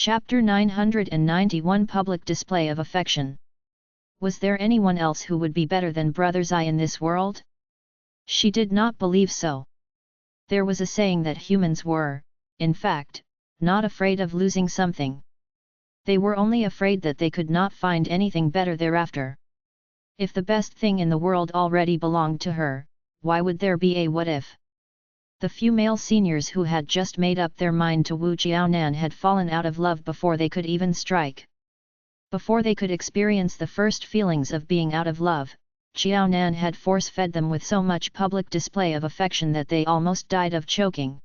Chapter 991 Public Display of Affection. Was there anyone else who would be better than Brother's Eye in this world? She did not believe so. There was a saying that humans were, in fact, not afraid of losing something. They were only afraid that they could not find anything better thereafter. If the best thing in the world already belonged to her, why would there be a what if? The few male seniors who had just made up their mind to woo Jiaonan had fallen out of love before they could even strike. Before they could experience the first feelings of being out of love, Jiaonan had force-fed them with so much public display of affection that they almost died of choking.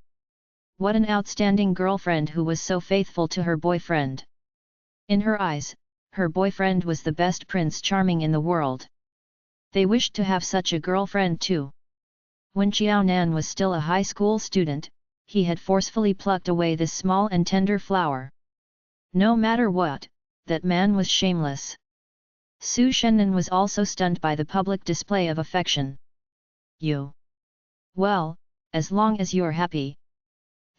What an outstanding girlfriend who was so faithful to her boyfriend! In her eyes, her boyfriend was the best Prince Charming in the world. They wished to have such a girlfriend too. When Jiaonan was still a high school student, he had forcefully plucked away this small and tender flower. No matter what, that man was shameless. Su Shennan was also stunned by the public display of affection. You? Well, as long as you're happy.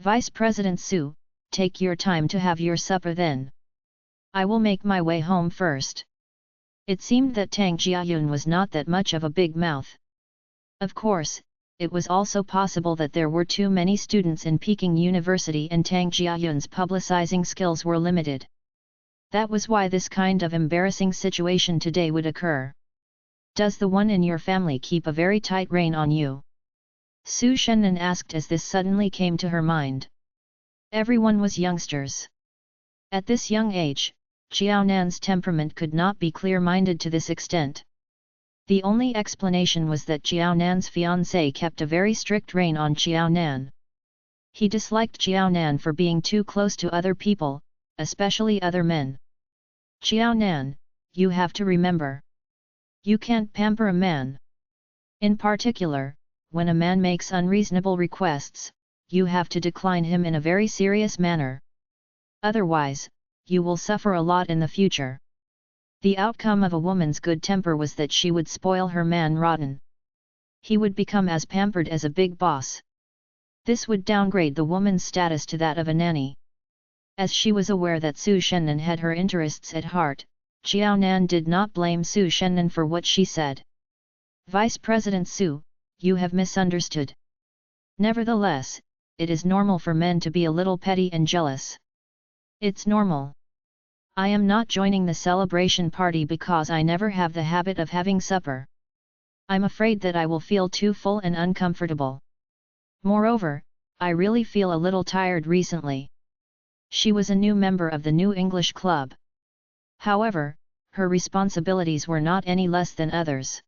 Vice President Su, take your time to have your supper then. I will make my way home first. It seemed that Tang Jiayun was not that much of a big mouth. Of course, it was also possible that there were too many students in Peking University and Tang Jiayun's publicizing skills were limited. That was why this kind of embarrassing situation today would occur. Does the one in your family keep a very tight rein on you? Su Shennan asked as this suddenly came to her mind. Everyone was youngsters. At this young age, Jiaonan's temperament could not be clear-minded to this extent. The only explanation was that Jiaonan's fiancé kept a very strict rein on Jiaonan. He disliked Jiaonan for being too close to other people, especially other men. Jiaonan, you have to remember. You can't pamper a man. In particular, when a man makes unreasonable requests, you have to decline him in a very serious manner. Otherwise, you will suffer a lot in the future. The outcome of a woman's good temper was that she would spoil her man rotten. He would become as pampered as a big boss. This would downgrade the woman's status to that of a nanny. As she was aware that Su Shennan had her interests at heart, Jiaonan did not blame Su Shennan for what she said. Vice President Su, you have misunderstood. Nevertheless, it is normal for men to be a little petty and jealous. It's normal. I am not joining the celebration party because I never have the habit of having supper. I'm afraid that I will feel too full and uncomfortable. Moreover, I really feel a little tired recently. She was a new member of the New English Club. However, her responsibilities were not any less than others.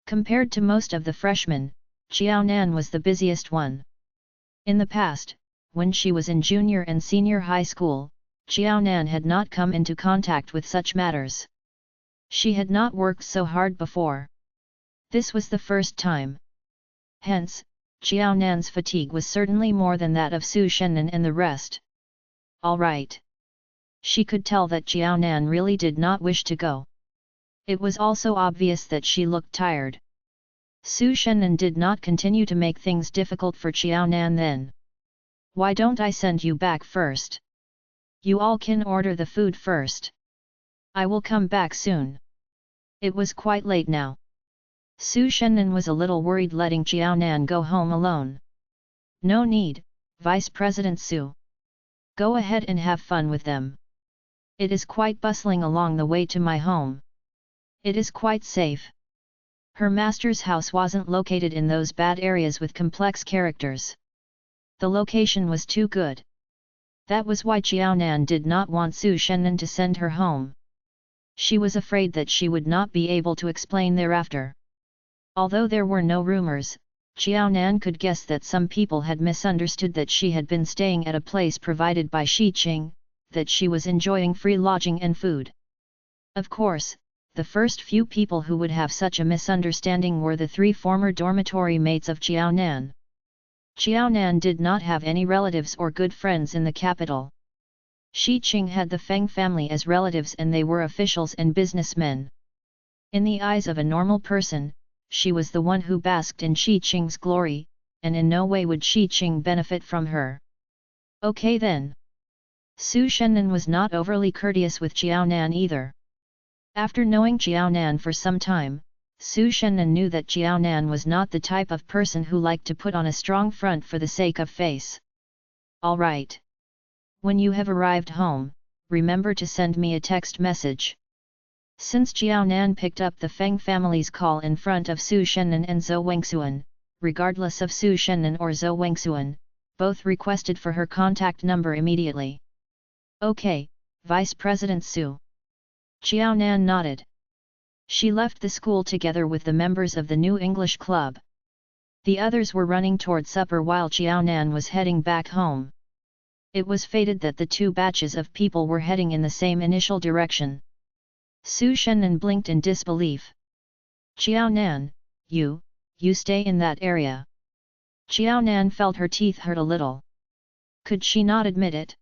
Compared to most of the freshmen, Jiaonan was the busiest one. In the past, when she was in junior and senior high school, Jiaonan had not come into contact with such matters. She had not worked so hard before. This was the first time. Hence, Jiaonan's fatigue was certainly more than that of Su Shennan and the rest. All right. She could tell that Jiaonan really did not wish to go. It was also obvious that she looked tired. Su Shennan did not continue to make things difficult for Jiaonan then. Why don't I send you back first? You all can order the food first. I will come back soon. It was quite late now. Su Shennan was a little worried letting Jiaonan go home alone. No need, Vice President Su. Go ahead and have fun with them. It is quite bustling along the way to my home. It is quite safe. Her master's house wasn't located in those bad areas with complex characters. The location was too good. That was why Jiaonan did not want Su Shennan to send her home. She was afraid that she would not be able to explain thereafter. Although there were no rumors, Jiaonan could guess that some people had misunderstood that she had been staying at a place provided by Xiqing, that she was enjoying free lodging and food. Of course, the first few people who would have such a misunderstanding were the 3 former dormitory mates of Jiaonan. Jiaonan did not have any relatives or good friends in the capital. Xiqing had the Feng family as relatives and they were officials and businessmen. In the eyes of a normal person, she was the one who basked in Xiqing's glory, and in no way would Xiqing benefit from her. Okay then. Su Shennan was not overly courteous with Jiao Nan either. After knowing Jiao Nan for some time, Su Shennan knew that Jiao Nan was not the type of person who liked to put on a strong front for the sake of face. All right. When you have arrived home, remember to send me a text message. Since Jiao Nan picked up the Feng family's call in front of Su Shennan and Zhou Wengxuan, regardless of Su Shennan or Zhou Wengxuan, both requested for her contact number immediately. Okay, Vice President Su. Jiao Nan nodded. She left the school together with the members of the new English club. The others were running toward supper while Jiao Nan was heading back home. It was fated that the two batches of people were heading in the same initial direction. Su Shennan blinked in disbelief. Jiao Nan, you stay in that area. Jiao Nan felt her teeth hurt a little. Could she not admit it?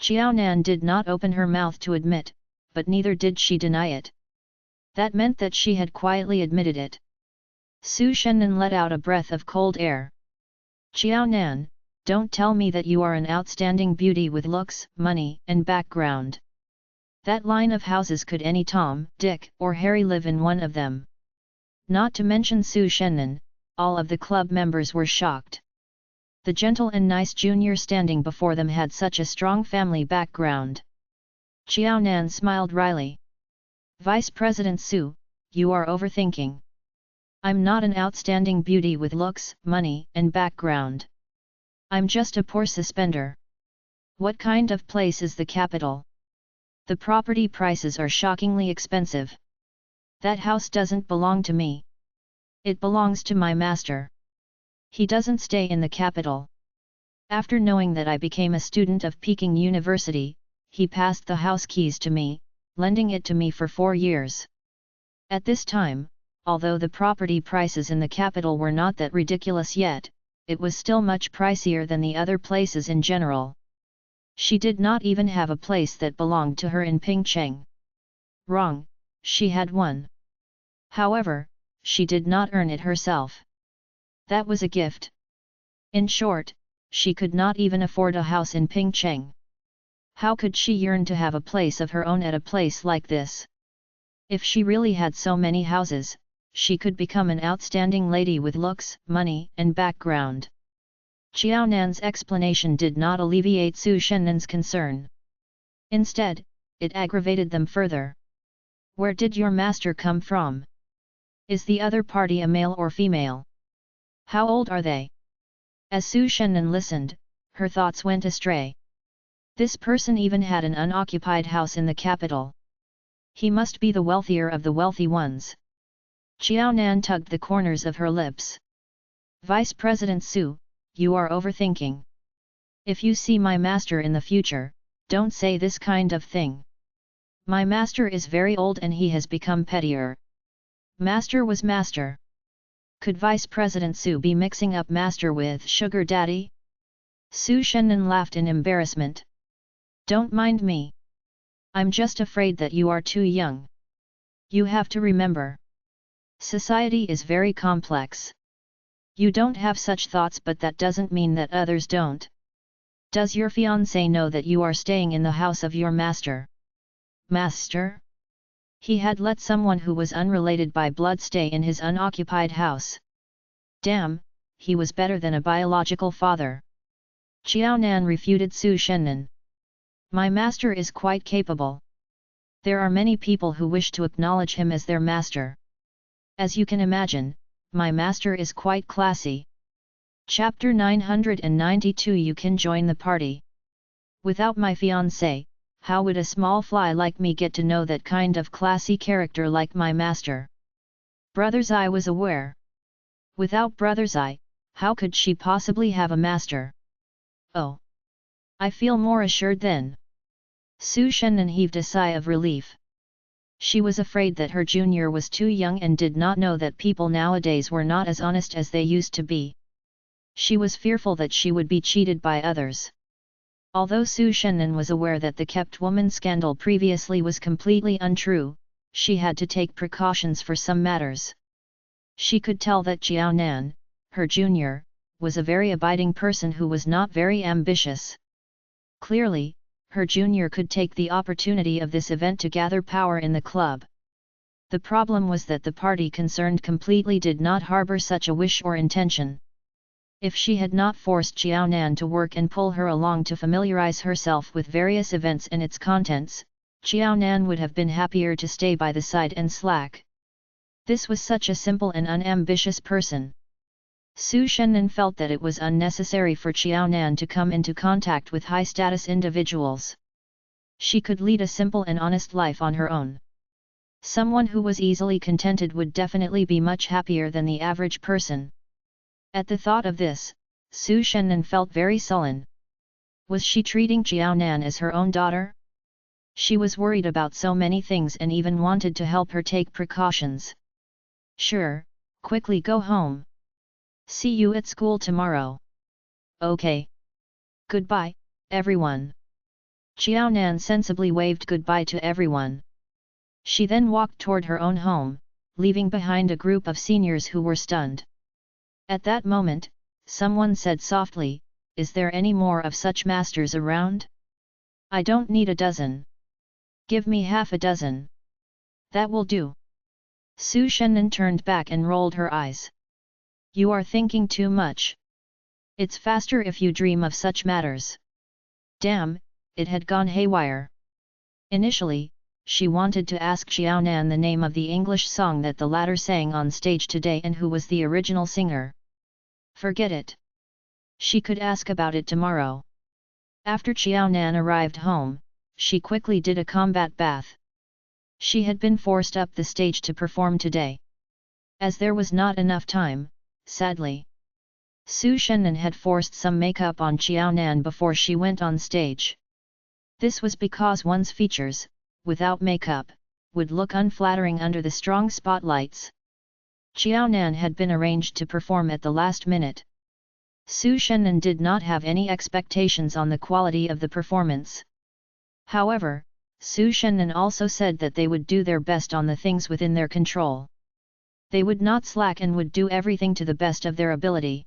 Jiao Nan did not open her mouth to admit, but neither did she deny it. That meant that she had quietly admitted it. Su Shennan let out a breath of cold air. Jiao Nan, don't tell me that you are an outstanding beauty with looks, money, and background. That line of houses could any Tom, Dick, or Harry live in one of them. Not to mention Su Shennan, all of the club members were shocked. The gentle and nice junior standing before them had such a strong family background. Jiao Nan smiled wryly. Vice President Su, you are overthinking. I'm not an outstanding beauty with looks, money, and background. I'm just a poor suspender. What kind of place is the capital? The property prices are shockingly expensive. That house doesn't belong to me. It belongs to my master. He doesn't stay in the capital. After knowing that I became a student of Peking University, he passed the house keys to me, lending it to me for 4 years. At this time, although the property prices in the capital were not that ridiculous yet, it was still much pricier than the other places in general. She did not even have a place that belonged to her in Pingcheng. Wrong, she had one. However, she did not earn it herself. That was a gift. In short, she could not even afford a house in Pingcheng. How could she yearn to have a place of her own at a place like this? If she really had so many houses, she could become an outstanding lady with looks, money, and background. Jiao Nan's explanation did not alleviate Su Shennan's concern. Instead, it aggravated them further. Where did your master come from? Is the other party a male or female? How old are they? As Su Shennan listened, her thoughts went astray. This person even had an unoccupied house in the capital. He must be the wealthier of the wealthy ones. Jiao Nan tugged the corners of her lips. Vice President Su, you are overthinking. If you see my master in the future, don't say this kind of thing. My master is very old and he has become pettier. Master was master. Could Vice President Su be mixing up master with sugar daddy? Su Shennan laughed in embarrassment. Don't mind me. I'm just afraid that you are too young. You have to remember. Society is very complex. You don't have such thoughts, but that doesn't mean that others don't. Does your fiancé know that you are staying in the house of your master? Master? He had let someone who was unrelated by blood stay in his unoccupied house. Damn, he was better than a biological father. Jiao Nan refuted Su Shennan. My master is quite capable. There are many people who wish to acknowledge him as their master. As you can imagine, my master is quite classy. Chapter 992. You can join the party. Without my fiancé, how would a small fly like me get to know that kind of classy character like my master? Brother's Eye was aware. Without Brother's Eye, how could she possibly have a master? Oh! I feel more assured then. Su Shennan heaved a sigh of relief. She was afraid that her junior was too young and did not know that people nowadays were not as honest as they used to be. She was fearful that she would be cheated by others. Although Su Shennan was aware that the kept woman scandal previously was completely untrue, she had to take precautions for some matters. She could tell that Jiao Nan, her junior, was a very abiding person who was not very ambitious. Clearly, her junior could take the opportunity of this event to gather power in the club. The problem was that the party concerned completely did not harbor such a wish or intention. If she had not forced Xiaonan to work and pull her along to familiarize herself with various events and its contents, Xiaonan would have been happier to stay by the side and slack. This was such a simple and unambitious person. Su Shennan felt that it was unnecessary for Xiaonan to come into contact with high-status individuals. She could lead a simple and honest life on her own. Someone who was easily contented would definitely be much happier than the average person. At the thought of this, Su Shennan felt very sullen. Was she treating Xiaonan as her own daughter? She was worried about so many things and even wanted to help her take precautions. Sure, quickly go home. See you at school tomorrow. Okay. Goodbye, everyone. Xiaonan sensibly waved goodbye to everyone. She then walked toward her own home, leaving behind a group of seniors who were stunned. At that moment, someone said softly, "Is there any more of such masters around? I don't need a dozen. Give me half a dozen. That will do." Su Shennan turned back and rolled her eyes. "You are thinking too much. It's faster if you dream of such matters." Damn, it had gone haywire. Initially, she wanted to ask Xiaonan the name of the English song that the latter sang on stage today and who was the original singer. Forget it. She could ask about it tomorrow. After Xiaonan arrived home, she quickly did a combat bath. She had been forced up the stage to perform today. As there was not enough time, sadly, Su Shennan had forced some makeup on Xiaonan before she went on stage. This was because one's features, without makeup, would look unflattering under the strong spotlights. Xiaonan had been arranged to perform at the last minute. Su Shennan did not have any expectations on the quality of the performance. However, Su Shennan also said that they would do their best on the things within their control. They would not slack and would do everything to the best of their ability.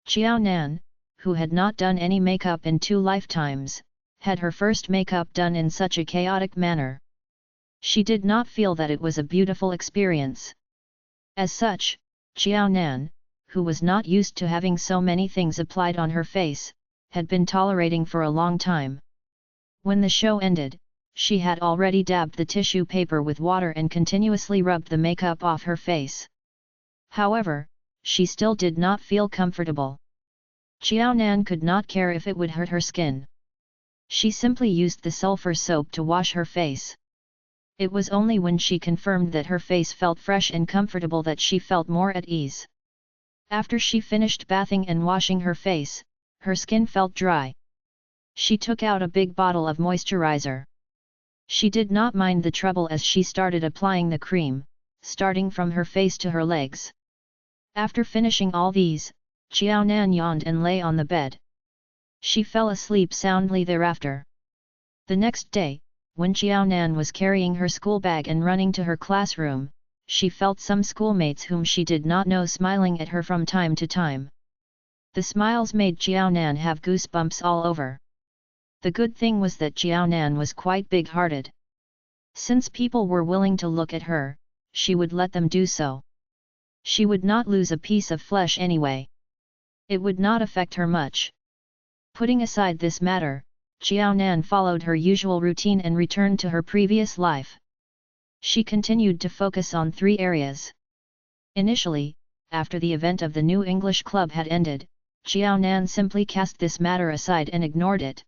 Xiaonan, who had not done any makeup in 2 lifetimes, had her first makeup done in such a chaotic manner. She did not feel that it was a beautiful experience. As such, Xiaonan, who was not used to having so many things applied on her face, had been tolerating for a long time. When the show ended, she had already dabbed the tissue paper with water and continuously rubbed the makeup off her face. However, she still did not feel comfortable. Xiaonan could not care if it would hurt her skin. She simply used the sulfur soap to wash her face. It was only when she confirmed that her face felt fresh and comfortable that she felt more at ease. After she finished bathing and washing her face, her skin felt dry. She took out a big bottle of moisturizer. She did not mind the trouble as she started applying the cream, starting from her face to her legs. After finishing all these, Xiaonan yawned and lay on the bed. She fell asleep soundly thereafter. The next day, when Xiaonan was carrying her school bag and running to her classroom, she felt some schoolmates whom she did not know smiling at her from time to time. The smiles made Xiaonan have goosebumps all over. The good thing was that Xiaonan was quite big-hearted. Since people were willing to look at her, she would let them do so. She would not lose a piece of flesh anyway. It would not affect her much. Putting aside this matter, Xiaonan followed her usual routine and returned to her previous life. She continued to focus on 3 areas. Initially, after the event of the new English club had ended, Xiaonan simply cast this matter aside and ignored it.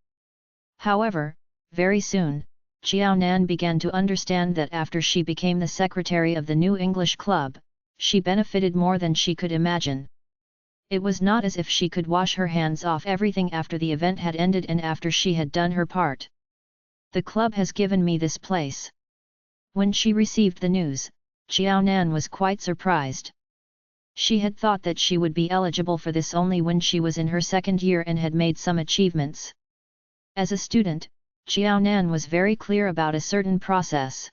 However, very soon, Xiaonan began to understand that after she became the secretary of the new English club, she benefited more than she could imagine. It was not as if she could wash her hands off everything after the event had ended and after she had done her part. The club has given me this place. When she received the news, Xiaonan was quite surprised. She had thought that she would be eligible for this only when she was in her 2nd year and had made some achievements. As a student, Xiaonan was very clear about a certain process.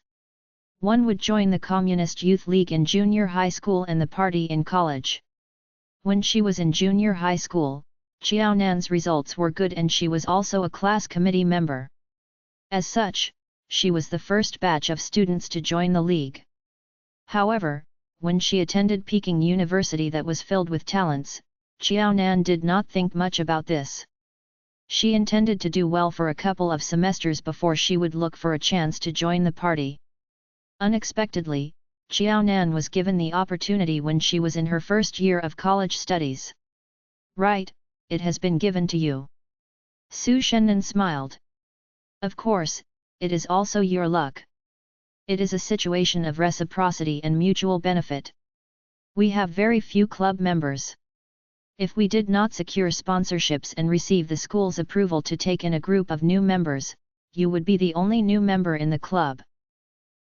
One would join the Communist Youth League in junior high school and the party in college. When she was in junior high school, Xiaonan's results were good and she was also a class committee member. As such, she was the first batch of students to join the league. However, when she attended Peking University that was filled with talents, Xiaonan did not think much about this. She intended to do well for a couple of semesters before she would look for a chance to join the party. Unexpectedly, Xiaonan was given the opportunity when she was in her first year of college studies. Right, it has been given to you. Su Shennan smiled. Of course, it is also your luck. It is a situation of reciprocity and mutual benefit. We have very few club members. If we did not secure sponsorships and receive the school's approval to take in a group of new members, you would be the only new member in the club.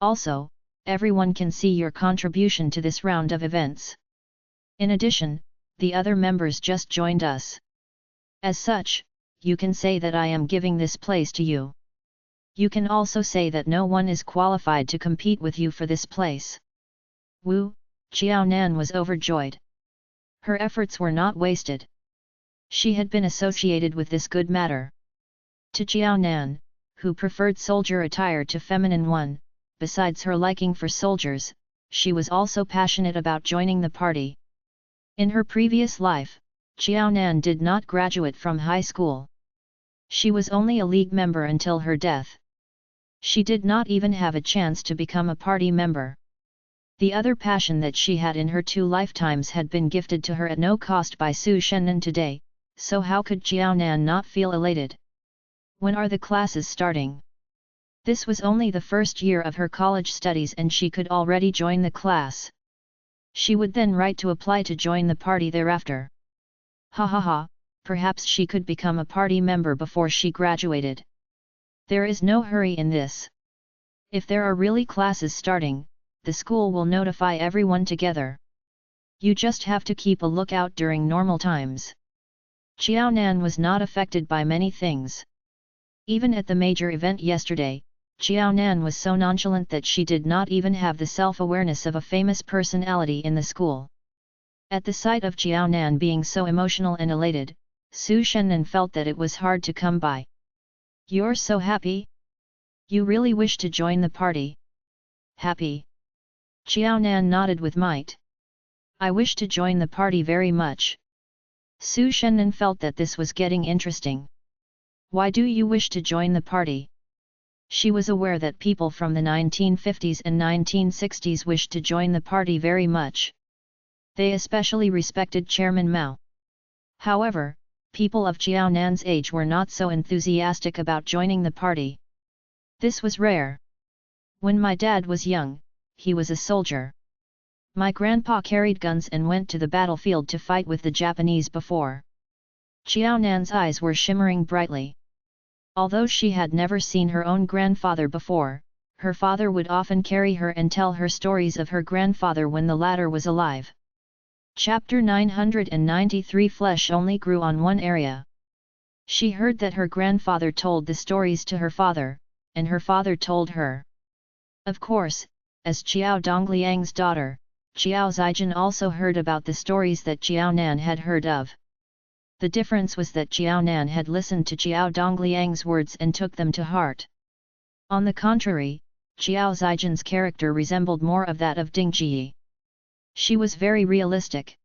Also, everyone can see your contribution to this round of events. In addition, the other members just joined us. As such, you can say that I am giving this place to you. You can also say that no one is qualified to compete with you for this place. Wu, Xiaonan was overjoyed. Her efforts were not wasted. She had been associated with this good matter. To Xiaonan, who preferred soldier attire to feminine one, besides her liking for soldiers, she was also passionate about joining the party. In her previous life, Xiaonan did not graduate from high school. She was only a league member until her death. She did not even have a chance to become a party member. The other passion that she had in her 2 lifetimes had been gifted to her at no cost by Su Shennan today, so how could Xiaonan not feel elated? When are the classes starting? This was only the first year of her college studies and she could already join the class. She would then write to apply to join the party thereafter. Ha ha ha, perhaps she could become a party member before she graduated. There is no hurry in this. If there are really classes starting, the school will notify everyone together. You just have to keep a lookout during normal times. Xiaonan was not affected by many things. Even at the major event yesterday, Xiaonan was so nonchalant that she did not even have the self-awareness of a famous personality in the school. At the sight of Xiaonan being so emotional and elated, Su Shennan felt that it was hard to come by. You're so happy? You really wish to join the party? Happy? Xiaonan nodded with might. I wish to join the party very much. Su Shennan felt that this was getting interesting. Why do you wish to join the party? She was aware that people from the 1950s and 1960s wished to join the party very much. They especially respected Chairman Mao. However, people of Xiaonan's age were not so enthusiastic about joining the party. This was rare. When my dad was young, he was a soldier. My grandpa carried guns and went to the battlefield to fight with the Japanese before. Xiaonan's eyes were shimmering brightly. Although she had never seen her own grandfather before, her father would often carry her and tell her stories of her grandfather when the latter was alive. Chapter 993 Flesh only grew on one area. She heard that her grandfather told the stories to her father, and her father told her. Of course, as Qiao Dongliang's daughter, Qiao Zijin also heard about the stories that Xiaonan had heard of. The difference was that Xiaonan had listened to Qiao Dongliang's words and took them to heart. On the contrary, Qiao Zijin's character resembled more of that of Ding Ji. She was very realistic.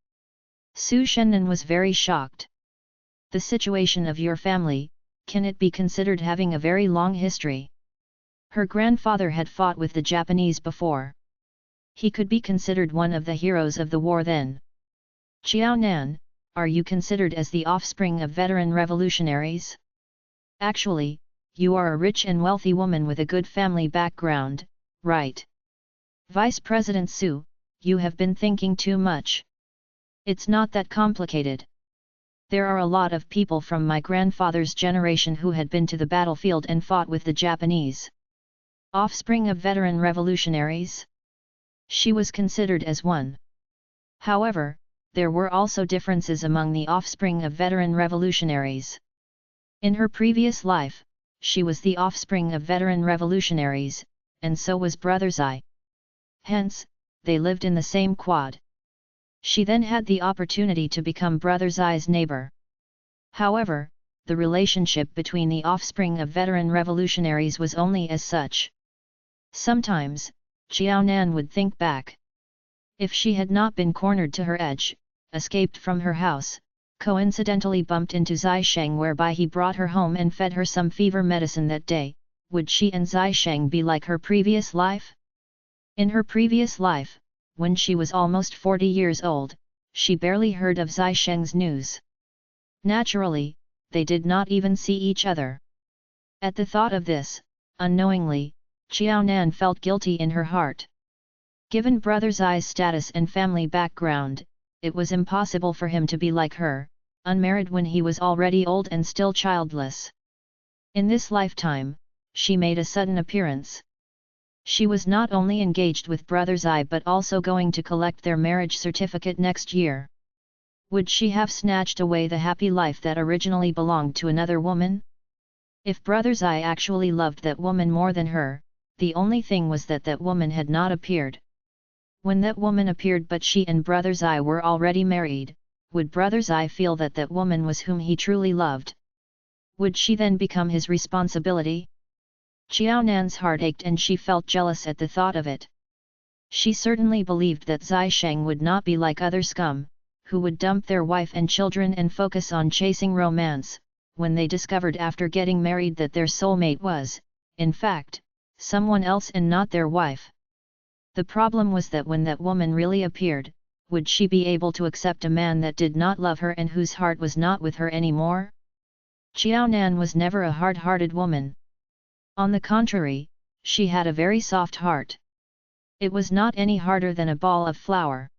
Su Shennan was very shocked. The situation of your family, can it be considered having a very long history? Her grandfather had fought with the Japanese before. He could be considered one of the heroes of the war then. Xiaonan, are you considered as the offspring of veteran revolutionaries? Actually, you are a rich and wealthy woman with a good family background, right? Vice President Su, you have been thinking too much. It's not that complicated. There are a lot of people from my grandfather's generation who had been to the battlefield and fought with the Japanese. Offspring of veteran revolutionaries? She was considered as one. However, there were also differences among the offspring of veteran revolutionaries. In her previous life, she was the offspring of veteran revolutionaries, and so was Brother Zai. Hence, they lived in the same quad. She then had the opportunity to become Brother Zai's neighbor. However, the relationship between the offspring of veteran revolutionaries was only as such. Sometimes, Jiaonan would think back. If she had not been cornered to her edge, escaped from her house, coincidentally bumped into Zai Sheng whereby he brought her home and fed her some fever medicine that day, would she and Zai Sheng be like her previous life? In her previous life, when she was almost 40 years old, she barely heard of Zai Sheng's news. Naturally, they did not even see each other. At the thought of this, unknowingly, Jiaonan felt guilty in her heart. Given Brother Zai's status and family background, it was impossible for him to be like her, unmarried when he was already old and still childless. In this lifetime, she made a sudden appearance. She was not only engaged with Brother Zai but also going to collect their marriage certificate next year. Would she have snatched away the happy life that originally belonged to another woman? If Brother Zai actually loved that woman more than her, the only thing was that that woman had not appeared. When that woman appeared but she and Brother Zai were already married, would Brother Zai feel that that woman was whom he truly loved? Would she then become his responsibility? Jiaonan's heart ached and she felt jealous at the thought of it. She certainly believed that Zai Sheng would not be like other scum, who would dump their wife and children and focus on chasing romance, when they discovered after getting married that their soulmate was, in fact, someone else and not their wife. The problem was that when that woman really appeared, would she be able to accept a man that did not love her and whose heart was not with her anymore? Jiaonan was never a hard-hearted woman. On the contrary, she had a very soft heart. It was not any harder than a ball of flour.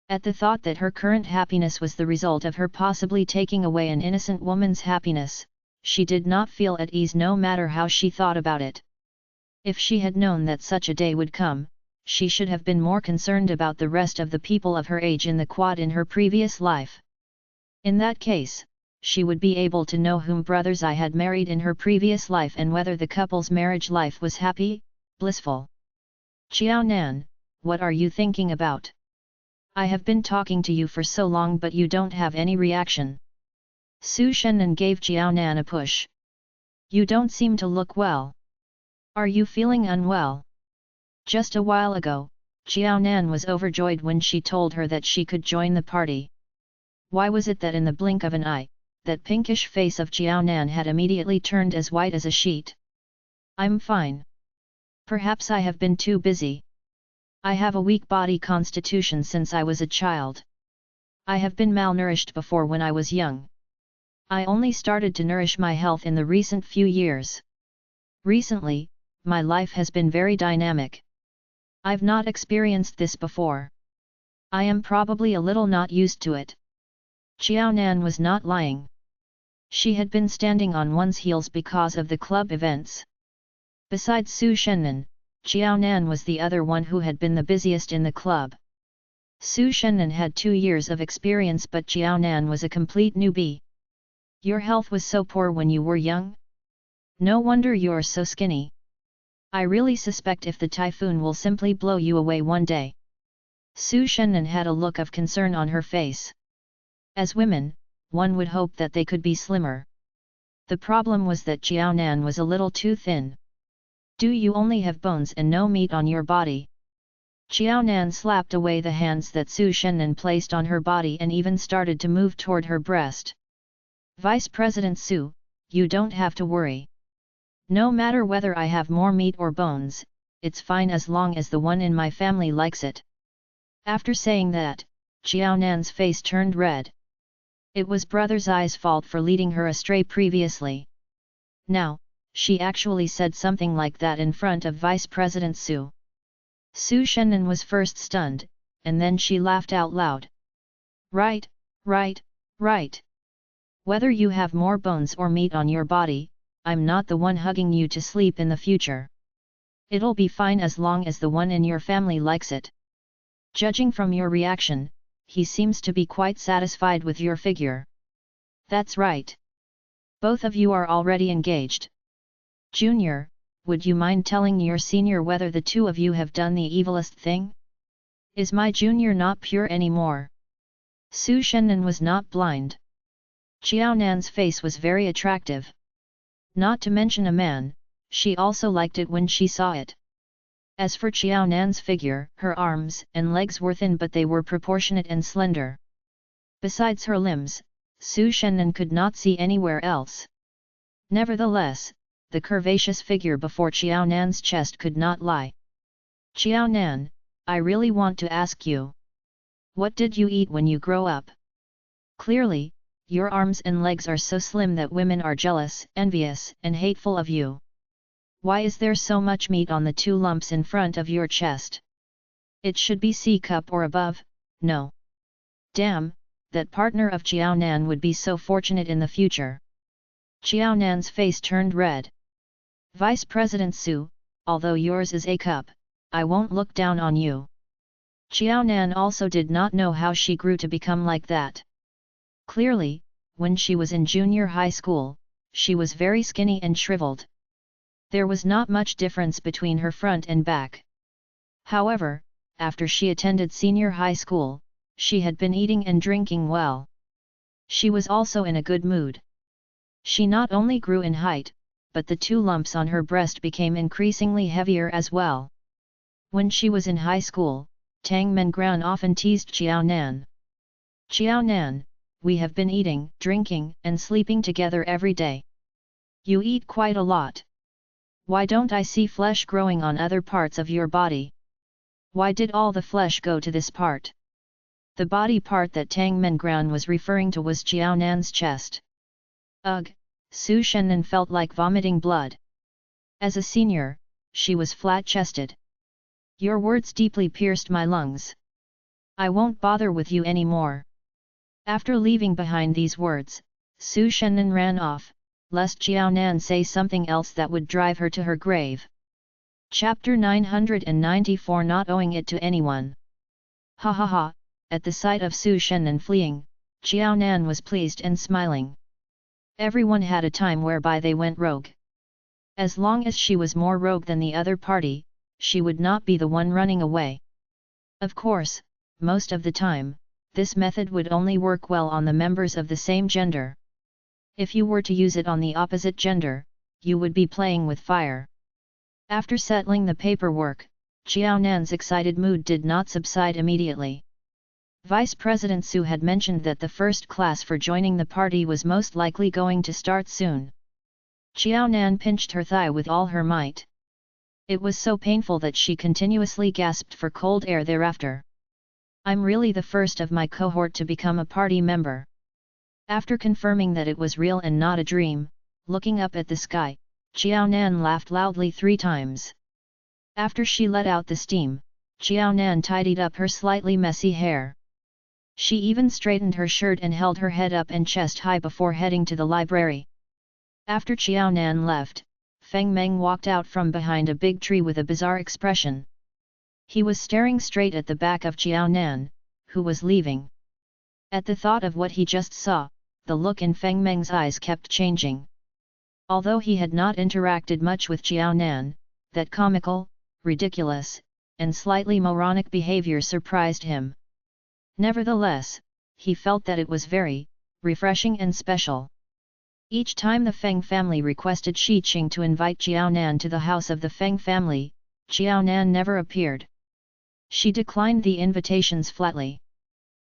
At the thought that her current happiness was the result of her possibly taking away an innocent woman's happiness, she did not feel at ease no matter how she thought about it. If she had known that such a day would come, she should have been more concerned about the rest of the people of her age in the quad in her previous life. In that case, she would be able to know whom Brother Zai had married in her previous life and whether the couple's marriage life was happy, blissful. Jiaonan, what are you thinking about? I have been talking to you for so long but you don't have any reaction. Su Shennan gave Jiaonan a push. You don't seem to look well. Are you feeling unwell? Just a while ago, Jiaonan was overjoyed when she told her that she could join the party. Why was it that in the blink of an eye, that pinkish face of Jiaonan had immediately turned as white as a sheet? I'm fine. Perhaps I have been too busy. I have a weak body constitution since I was a child. I have been malnourished before when I was young. I only started to nourish my health in the recent few years. Recently, my life has been very dynamic. I've not experienced this before. I am probably a little not used to it. Jiaonan was not lying. She had been standing on one's heels because of the club events. Besides Su Shennan, Jiaonan was the other one who had been the busiest in the club. Su Shennan had 2 years of experience but Jiaonan was a complete newbie. Your health was so poor when you were young? No wonder you're so skinny. I really suspect if the typhoon will simply blow you away one day. Su Shennan had a look of concern on her face. As women, one would hope that they could be slimmer. The problem was that Jiaonan was a little too thin. Do you only have bones and no meat on your body? Jiaonan slapped away the hands that Su Shennan placed on her body and even started to move toward her breast. Vice President Su, you don't have to worry. No matter whether I have more meat or bones, it's fine as long as the one in my family likes it. After saying that, Jiaonan's face turned red. It was Brother Zai's fault for leading her astray previously. Now, she actually said something like that in front of Vice President Su. Su Shennan was first stunned, and then she laughed out loud. Right, right, right. Whether you have more bones or meat on your body, I'm not the one hugging you to sleep in the future. It'll be fine as long as the one in your family likes it. Judging from your reaction, he seems to be quite satisfied with your figure. That's right. Both of you are already engaged. Junior, would you mind telling your senior whether the two of you have done the evilest thing? Is my junior not pure anymore? Su Shennan was not blind. Xiao Nan's face was very attractive. Not to mention a man, she also liked it when she saw it. As for Xiao Nan's figure, her arms and legs were thin but they were proportionate and slender. Besides her limbs, Su Shennan could not see anywhere else. Nevertheless, the curvaceous figure before Xiao Nan's chest could not lie. Xiao Nan, I really want to ask you. What did you eat when you grow up? Clearly, your arms and legs are so slim that women are jealous, envious, and hateful of you. Why is there so much meat on the 2 lumps in front of your chest? It should be C cup or above, no. Damn, that partner of Xiao Nan would be so fortunate in the future. Xiao Nan's face turned red. Vice President Su, although yours is A cup, I won't look down on you. Xiao Nan also did not know how she grew to become like that. Clearly, when she was in junior high school, she was very skinny and shriveled. There was not much difference between her front and back. However, after she attended senior high school, she had been eating and drinking well. She was also in a good mood. She not only grew in height, but the 2 lumps on her breast became increasingly heavier as well. When she was in high school, Tang Mengran often teased Xiao Nan. Xiao Nan, we have been eating, drinking, and sleeping together every day. You eat quite a lot. Why don't I see flesh growing on other parts of your body? Why did all the flesh go to this part? The body part that Tang Mengran was referring to was Xiao Nan's chest. Ugh, Su Shennan felt like vomiting blood. As a senior, she was flat-chested. Your words deeply pierced my lungs. I won't bother with you anymore. After leaving behind these words, Su Shennan ran off, lest Xiao Nan say something else that would drive her to her grave. Chapter 994 Not owing it to anyone. Ha ha ha, at the sight of Su Shennan fleeing, Xiao Nan was pleased and smiling. Everyone had a time whereby they went rogue. As long as she was more rogue than the other party, she would not be the one running away. Of course, most of the time, this method would only work well on the members of the same gender. If you were to use it on the opposite gender, you would be playing with fire. After settling the paperwork, Xiao Nan's excited mood did not subside immediately. Vice President Su had mentioned that the first class for joining the party was most likely going to start soon. Xiao Nan pinched her thigh with all her might. It was so painful that she continuously gasped for cold air thereafter. I'm really the first of my cohort to become a party member. After confirming that it was real and not a dream, looking up at the sky, Xiao Nan laughed loudly 3 times. After she let out the steam, Xiao Nan tidied up her slightly messy hair. She even straightened her shirt and held her head up and chest high before heading to the library. After Xiao Nan left, Feng Meng walked out from behind a big tree with a bizarre expression. He was staring straight at the back of Xiao Nan, who was leaving. At the thought of what he just saw, the look in Feng Meng's eyes kept changing. Although he had not interacted much with Xiao Nan, that comical, ridiculous, and slightly moronic behavior surprised him. Nevertheless, he felt that it was very refreshing and special. Each time the Feng family requested Shi Qing to invite Xiao Nan to the house of the Feng family, Xiao Nan never appeared. She declined the invitations flatly.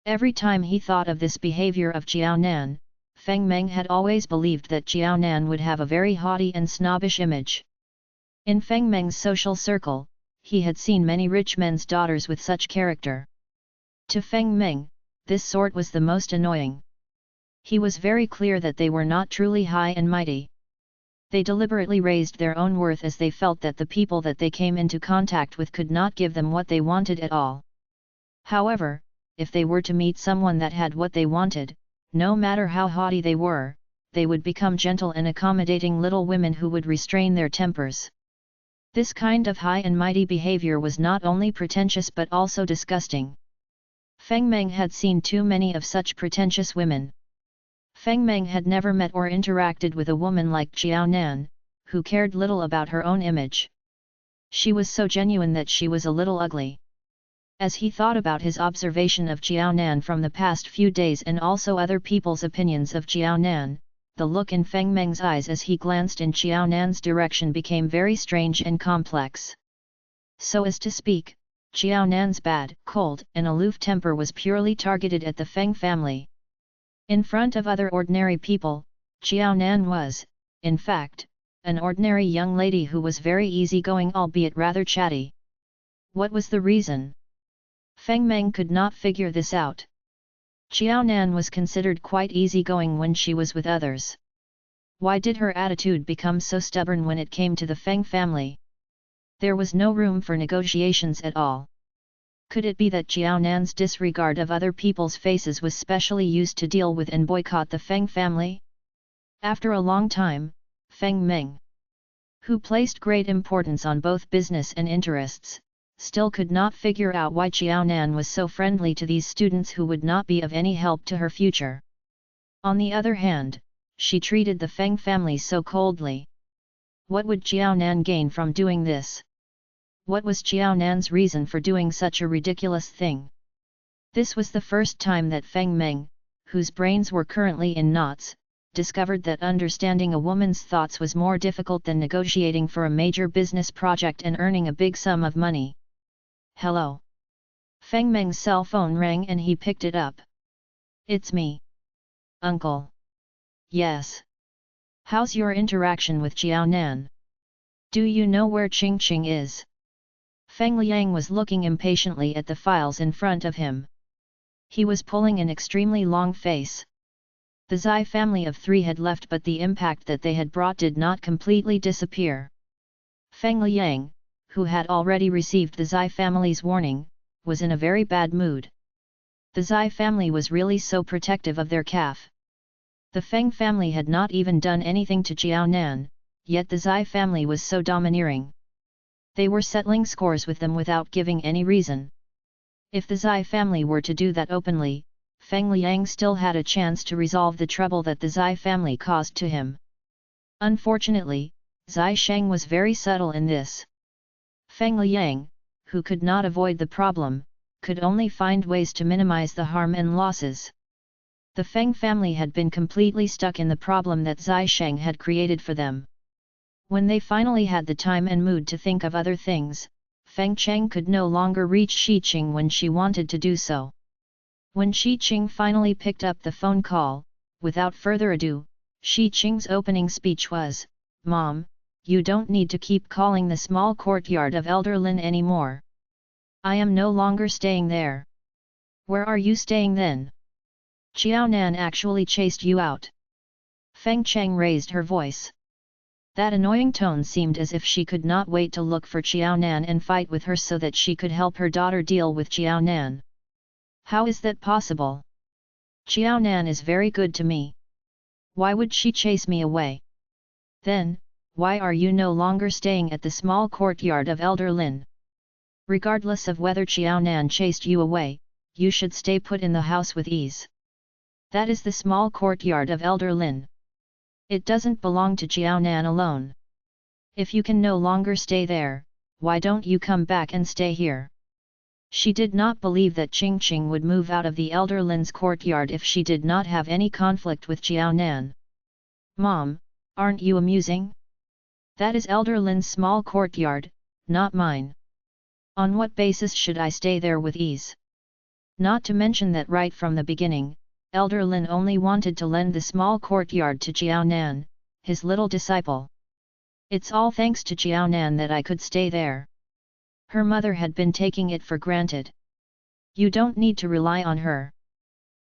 Every time he thought of this behavior of Xiao Nan, Feng Meng had always believed that Xiao Nan would have a very haughty and snobbish image. In Feng Meng's social circle, he had seen many rich men's daughters with such character. To Feng Meng, this sort was the most annoying. He was very clear that they were not truly high and mighty. They deliberately raised their own worth as they felt that the people that they came into contact with could not give them what they wanted at all. However, if they were to meet someone that had what they wanted, no matter how haughty they were, they would become gentle and accommodating little women who would restrain their tempers. This kind of high and mighty behavior was not only pretentious but also disgusting. Feng Meng had seen too many of such pretentious women. Feng Meng had never met or interacted with a woman like Xiao Nan, who cared little about her own image. She was so genuine that she was a little ugly. As he thought about his observation of Jiaonan from the past few days and also other people's opinions of Jiaonan, the look in Feng Meng's eyes as he glanced in Jiaonan's direction became very strange and complex. So as to speak, Jiaonan's bad, cold and aloof temper was purely targeted at the Feng family. In front of other ordinary people, Jiaonan was, in fact, an ordinary young lady who was very easygoing albeit rather chatty. What was the reason? Feng Meng could not figure this out. Jiaonan was considered quite easygoing when she was with others. Why did her attitude become so stubborn when it came to the Feng family? There was no room for negotiations at all. Could it be that Jiaonan's disregard of other people's faces was specially used to deal with and boycott the Feng family? After a long time, Feng Meng, who placed great importance on both business and interests, still could not figure out why Jiaonan was so friendly to these students who would not be of any help to her future. On the other hand, she treated the Feng family so coldly. What would Jiaonan gain from doing this? What was Jiaonan's reason for doing such a ridiculous thing? This was the first time that Feng Meng, whose brains were currently in knots, discovered that understanding a woman's thoughts was more difficult than negotiating for a major business project and earning a big sum of money. Hello. Feng Meng's cell phone rang and he picked it up. It's me. Uncle. Yes. How's your interaction with Jiaonan? Do you know where Qing Qing is? Feng Liang was looking impatiently at the files in front of him. He was pulling an extremely long face. The Zai family of 3 had left, but the impact that they had brought did not completely disappear. Feng Liang, who had already received the Zai family's warning, was in a very bad mood. The Zai family was really so protective of their calf. The Feng family had not even done anything to Jiaonan, yet the Zai family was so domineering. They were settling scores with them without giving any reason. If the Zai family were to do that openly, Feng Liang still had a chance to resolve the trouble that the Zai family caused to him. Unfortunately, Zai Sheng was very subtle in this. Feng Liang, who could not avoid the problem, could only find ways to minimize the harm and losses. The Feng family had been completely stuck in the problem that Zai Sheng had created for them. When they finally had the time and mood to think of other things, Feng Cheng could no longer reach Shi Qing when she wanted to do so. When Shi Qing finally picked up the phone call, without further ado, Shi Qing's opening speech was, "Mom, you don't need to keep calling the small courtyard of Elder Lin anymore. I am no longer staying there. Where are you staying then? Jiaonan actually chased you out." Feng Cheng raised her voice. That annoying tone seemed as if she could not wait to look for Jiaonan and fight with her so that she could help her daughter deal with Jiaonan. How is that possible? Jiaonan is very good to me. Why would she chase me away? Then, why are you no longer staying at the small courtyard of Elder Lin? Regardless of whether Jiaonan chased you away, you should stay put in the house with ease. That is the small courtyard of Elder Lin. It doesn't belong to Jiaonan alone. If you can no longer stay there, why don't you come back and stay here? She did not believe that Qing Qing would move out of the Elder Lin's courtyard if she did not have any conflict with Jiaonan. Mom, aren't you amusing? That is Elder Lin's small courtyard, not mine. On what basis should I stay there with ease? Not to mention that right from the beginning, Elder Lin only wanted to lend the small courtyard to Jiaonan, his little disciple. It's all thanks to Jiaonan that I could stay there. Her mother had been taking it for granted. You don't need to rely on her.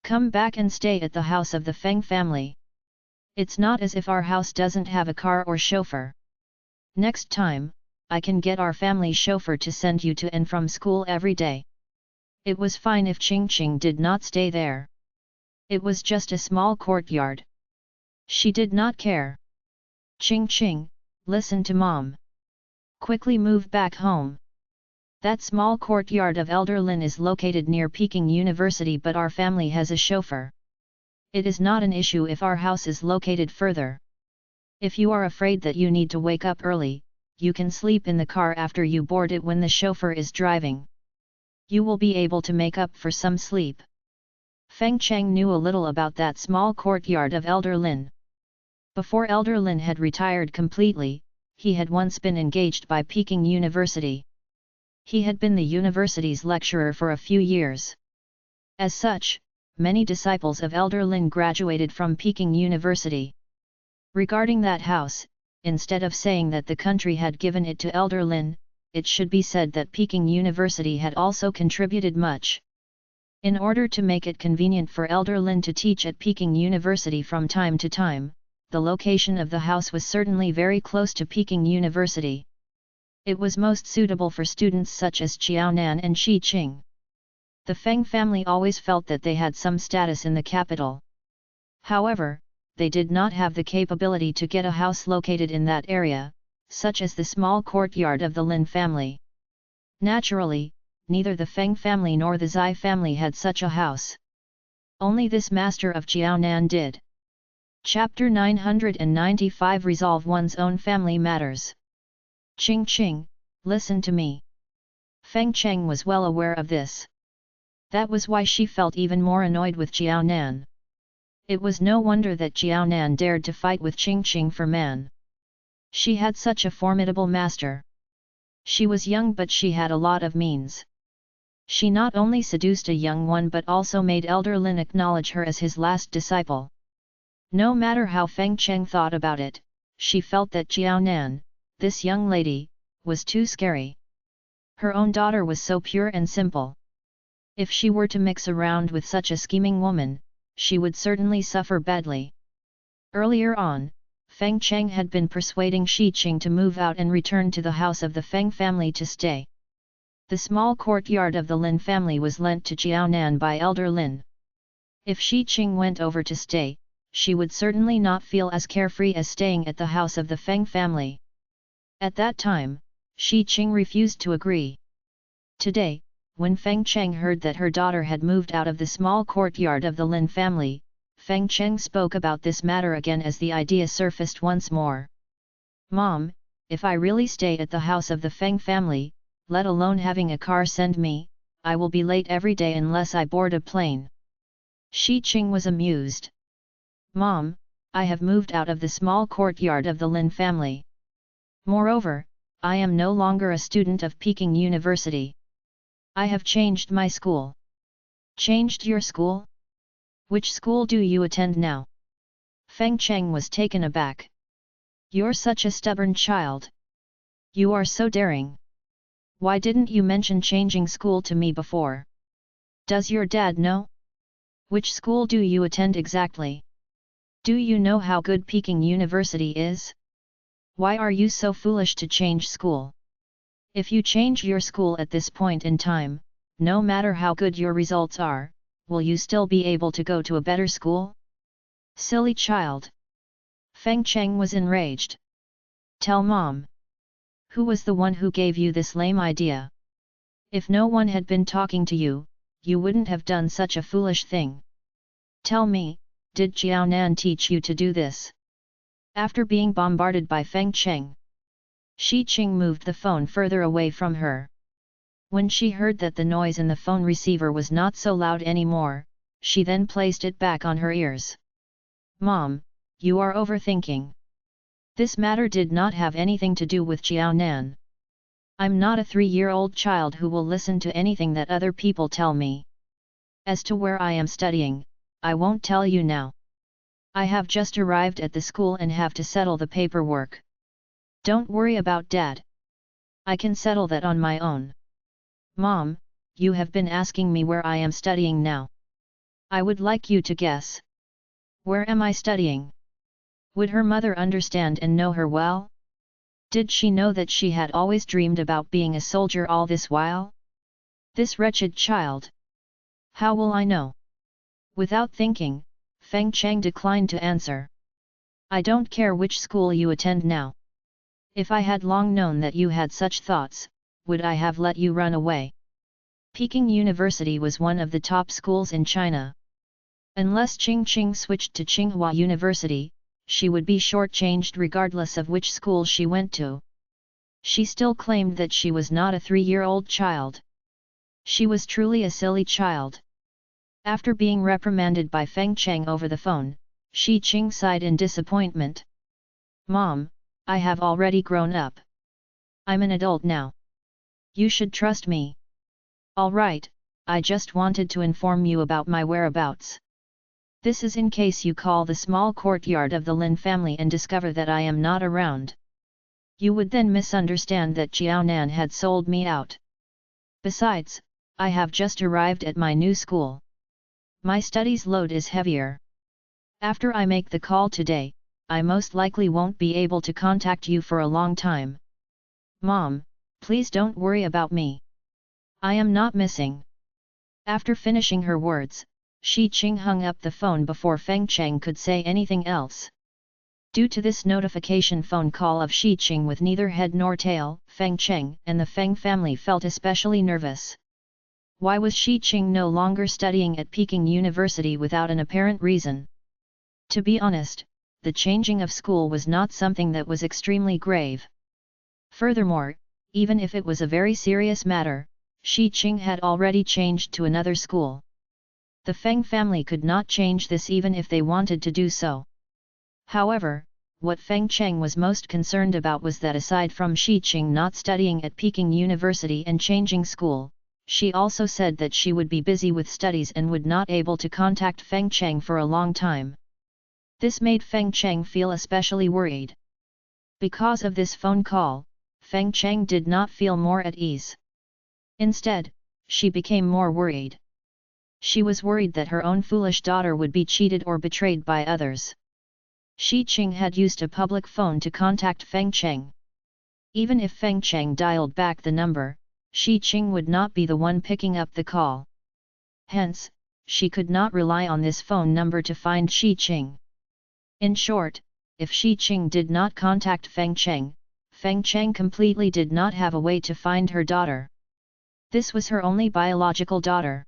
Come back and stay at the house of the Feng family. It's not as if our house doesn't have a car or chauffeur. Next time, I can get our family chauffeur to send you to and from school every day. It was fine if Qing Qing did not stay there. It was just a small courtyard. She did not care. Qing Qing, listen to Mom. Quickly move back home. That small courtyard of Elder Lin is located near Peking University, but our family has a chauffeur. It is not an issue if our house is located further. If you are afraid that you need to wake up early, you can sleep in the car after you board it when the chauffeur is driving. You will be able to make up for some sleep. Feng Cheng knew a little about that small courtyard of Elder Lin. Before Elder Lin had retired completely, he had once been engaged by Peking University. He had been the university's lecturer for a few years. As such, many disciples of Elder Lin graduated from Peking University. Regarding that house, instead of saying that the country had given it to Elder Lin, it should be said that Peking University had also contributed much. In order to make it convenient for Elder Lin to teach at Peking University from time to time, the location of the house was certainly very close to Peking University. It was most suitable for students such as Qiaonan and Shi Qing. The Feng family always felt that they had some status in the capital. However, they did not have the capability to get a house located in that area, such as the small courtyard of the Lin family. Naturally, neither the Feng family nor the Zai family had such a house. Only this master of Jiaonan did. Chapter 995 Resolve One's Own Family Matters. Qing Qing, listen to me. Feng Cheng was well aware of this. That was why she felt even more annoyed with Jiaonan. It was no wonder that Jiaonan dared to fight with Qing Qing for man. She had such a formidable master. She was young but she had a lot of means. She not only seduced a young one but also made Elder Lin acknowledge her as his last disciple. No matter how Feng Cheng thought about it, she felt that Jiaonan, this young lady, was too scary. Her own daughter was so pure and simple. If she were to mix around with such a scheming woman, she would certainly suffer badly. Earlier on, Feng Cheng had been persuading Shi Qing to move out and return to the house of the Feng family to stay. The small courtyard of the Lin family was lent to Jiaonan by Elder Lin. If Shi Qing went over to stay, she would certainly not feel as carefree as staying at the house of the Feng family. At that time, Shi Qing refused to agree. Today, when Feng Cheng heard that her daughter had moved out of the small courtyard of the Lin family, Feng Cheng spoke about this matter again as the idea surfaced once more. Mom, if I really stay at the house of the Feng family, let alone having a car send me, I will be late every day unless I board a plane. Shi Qing was amused. Mom, I have moved out of the small courtyard of the Lin family. Moreover, I am no longer a student of Peking University. I have changed my school. Changed your school? Which school do you attend now? Feng Cheng was taken aback. You're such a stubborn child. You are so daring. Why didn't you mention changing school to me before? Does your dad know? Which school do you attend exactly? Do you know how good Peking University is? Why are you so foolish to change school? If you change your school at this point in time, no matter how good your results are, will you still be able to go to a better school? Silly child! Feng Cheng was enraged. Tell Mom. Who was the one who gave you this lame idea? If no one had been talking to you, you wouldn't have done such a foolish thing. Tell me, did Jiaonan teach you to do this? After being bombarded by Feng Cheng, Shi Qing moved the phone further away from her. When she heard that the noise in the phone receiver was not so loud anymore, she then placed it back on her ears. Mom, you are overthinking. This matter did not have anything to do with Jiaonan. I'm not a 3-year-old child who will listen to anything that other people tell me. As to where I am studying, I won't tell you now. I have just arrived at the school and have to settle the paperwork. Don't worry about Dad. I can settle that on my own. Mom, you have been asking me where I am studying now. I would like you to guess. Where am I studying? Would her mother understand and know her well? Did she know that she had always dreamed about being a soldier all this while? This wretched child! How will I know? Without thinking, Feng Cheng declined to answer. I don't care which school you attend now. If I had long known that you had such thoughts, would I have let you run away? Peking University was one of the top schools in China. Unless Qing Qing switched to Tsinghua University, she would be shortchanged regardless of which school she went to. She still claimed that she was not a 3-year-old child. She was truly a silly child. After being reprimanded by Feng Cheng over the phone, Shi Qing sighed in disappointment. Mom, I have already grown up. I'm an adult now. You should trust me. Alright, I just wanted to inform you about my whereabouts. This is in case you call the small courtyard of the Lin family and discover that I am not around. You would then misunderstand that Jiaonan had sold me out. Besides, I have just arrived at my new school. My studies load is heavier. After I make the call today, I most likely won't be able to contact you for a long time. Mom, please don't worry about me. I am not missing. After finishing her words, Shi Qing hung up the phone before Feng Cheng could say anything else. Due to this notification phone call of Shi Qing with neither head nor tail, Feng Cheng and the Feng family felt especially nervous. Why was Shi Qing no longer studying at Peking University without an apparent reason? To be honest, the changing of school was not something that was extremely grave. Furthermore, even if it was a very serious matter, Shi Qing had already changed to another school. The Feng family could not change this even if they wanted to do so. However, what Feng Cheng was most concerned about was that aside from Shi Qing not studying at Peking University and changing school, she also said that she would be busy with studies and would not able to contact Feng Cheng for a long time. This made Feng Cheng feel especially worried. Because of this phone call, Feng Cheng did not feel more at ease. Instead, she became more worried. She was worried that her own foolish daughter would be cheated or betrayed by others. Shi Qing had used a public phone to contact Feng Cheng. Even if Feng Cheng dialed back the number, Shi Qing would not be the one picking up the call. Hence, she could not rely on this phone number to find Shi Qing. In short, if Shi Qing did not contact Feng Cheng completely did not have a way to find her daughter. This was her only biological daughter.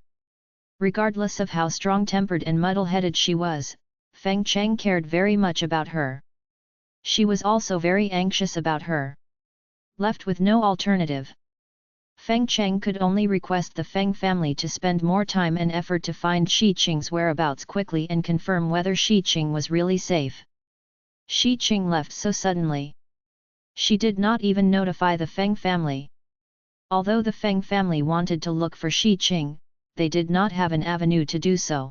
Regardless of how strong-tempered and muddle-headed she was, Feng Cheng cared very much about her. She was also very anxious about her. Left with no alternative, Feng Cheng could only request the Feng family to spend more time and effort to find Shi Qing's whereabouts quickly and confirm whether Shi Qing was really safe. Shi Qing left so suddenly. She did not even notify the Feng family. Although the Feng family wanted to look for Shi Qing, they did not have an avenue to do so.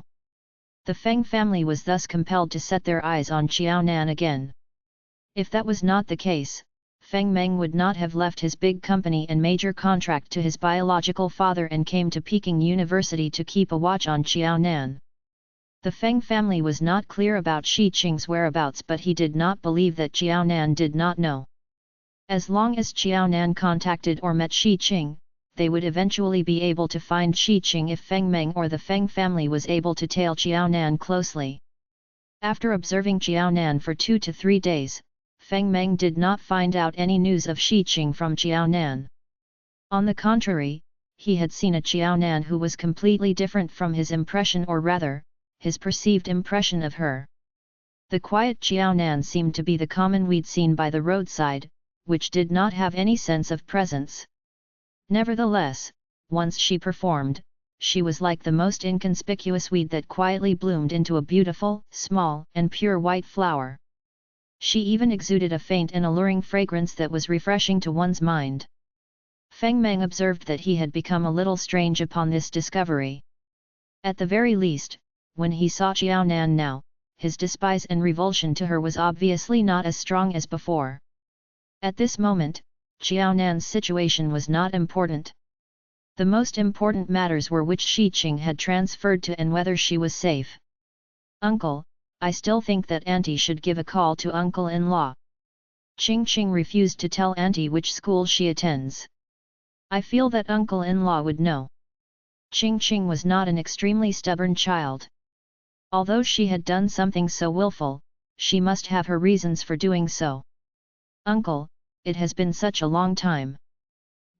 The Feng family was thus compelled to set their eyes on Qiaonan again. If that was not the case, Feng Meng would not have left his big company and major contract to his biological father and came to Peking University to keep a watch on Qiaonan. The Feng family was not clear about Shi Qing's whereabouts, but he did not believe that Qiaonan did not know. As long as Qiaonan contacted or met Shi Qing, they would eventually be able to find Shi Qing if Feng Meng or the Feng family was able to tail Qiaonan closely. After observing Qiaonan for 2 to 3 days, Feng Meng did not find out any news of Shi Qing from Qiaonan. On the contrary, he had seen a Qiaonan who was completely different from his impression, or rather, his perceived impression of her. The quiet Qiaonan seemed to be the common weed seen by the roadside, which did not have any sense of presence. Nevertheless, once she performed, she was like the most inconspicuous weed that quietly bloomed into a beautiful, small, and pure white flower. She even exuded a faint and alluring fragrance that was refreshing to one's mind. Feng Meng observed that he had become a little strange upon this discovery. At the very least, when he saw Qiaonan now, his despise and revulsion to her was obviously not as strong as before. At this moment, Qiaonan's situation was not important. The most important matters were which Shi Qing had transferred to and whether she was safe. Uncle, I still think that Auntie should give a call to uncle-in-law. Qing refused to tell Auntie which school she attends. I feel that uncle-in-law would know. Qing was not an extremely stubborn child. Although she had done something so willful, she must have her reasons for doing so. Uncle, it has been such a long time.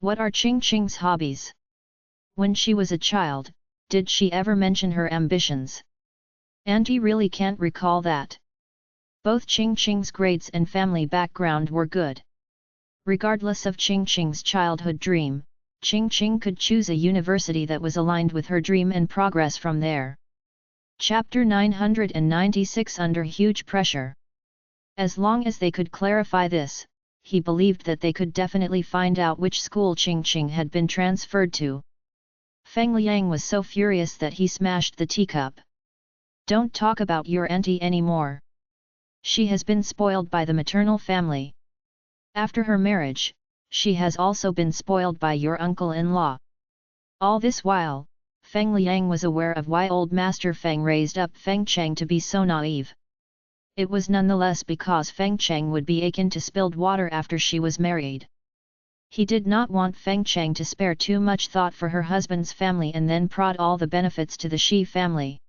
What are Qing's hobbies? When she was a child, did she ever mention her ambitions? Auntie really can't recall that. Both Qing's grades and family background were good. Regardless of Qing's childhood dream, Qing could choose a university that was aligned with her dream and progress from there. Chapter 996 Under huge pressure. As long as they could clarify this, he believed that they could definitely find out which school Qing had been transferred to. Feng Liang was so furious that he smashed the teacup. Don't talk about your auntie anymore. She has been spoiled by the maternal family. After her marriage, she has also been spoiled by your uncle-in-law. All this while, Feng Liang was aware of why old Master Feng raised up Feng Cheng to be so naive. It was nonetheless because Feng Cheng would be akin to spilled water after she was married. He did not want Feng Cheng to spare too much thought for her husband's family and then prod all the benefits to the Shi family.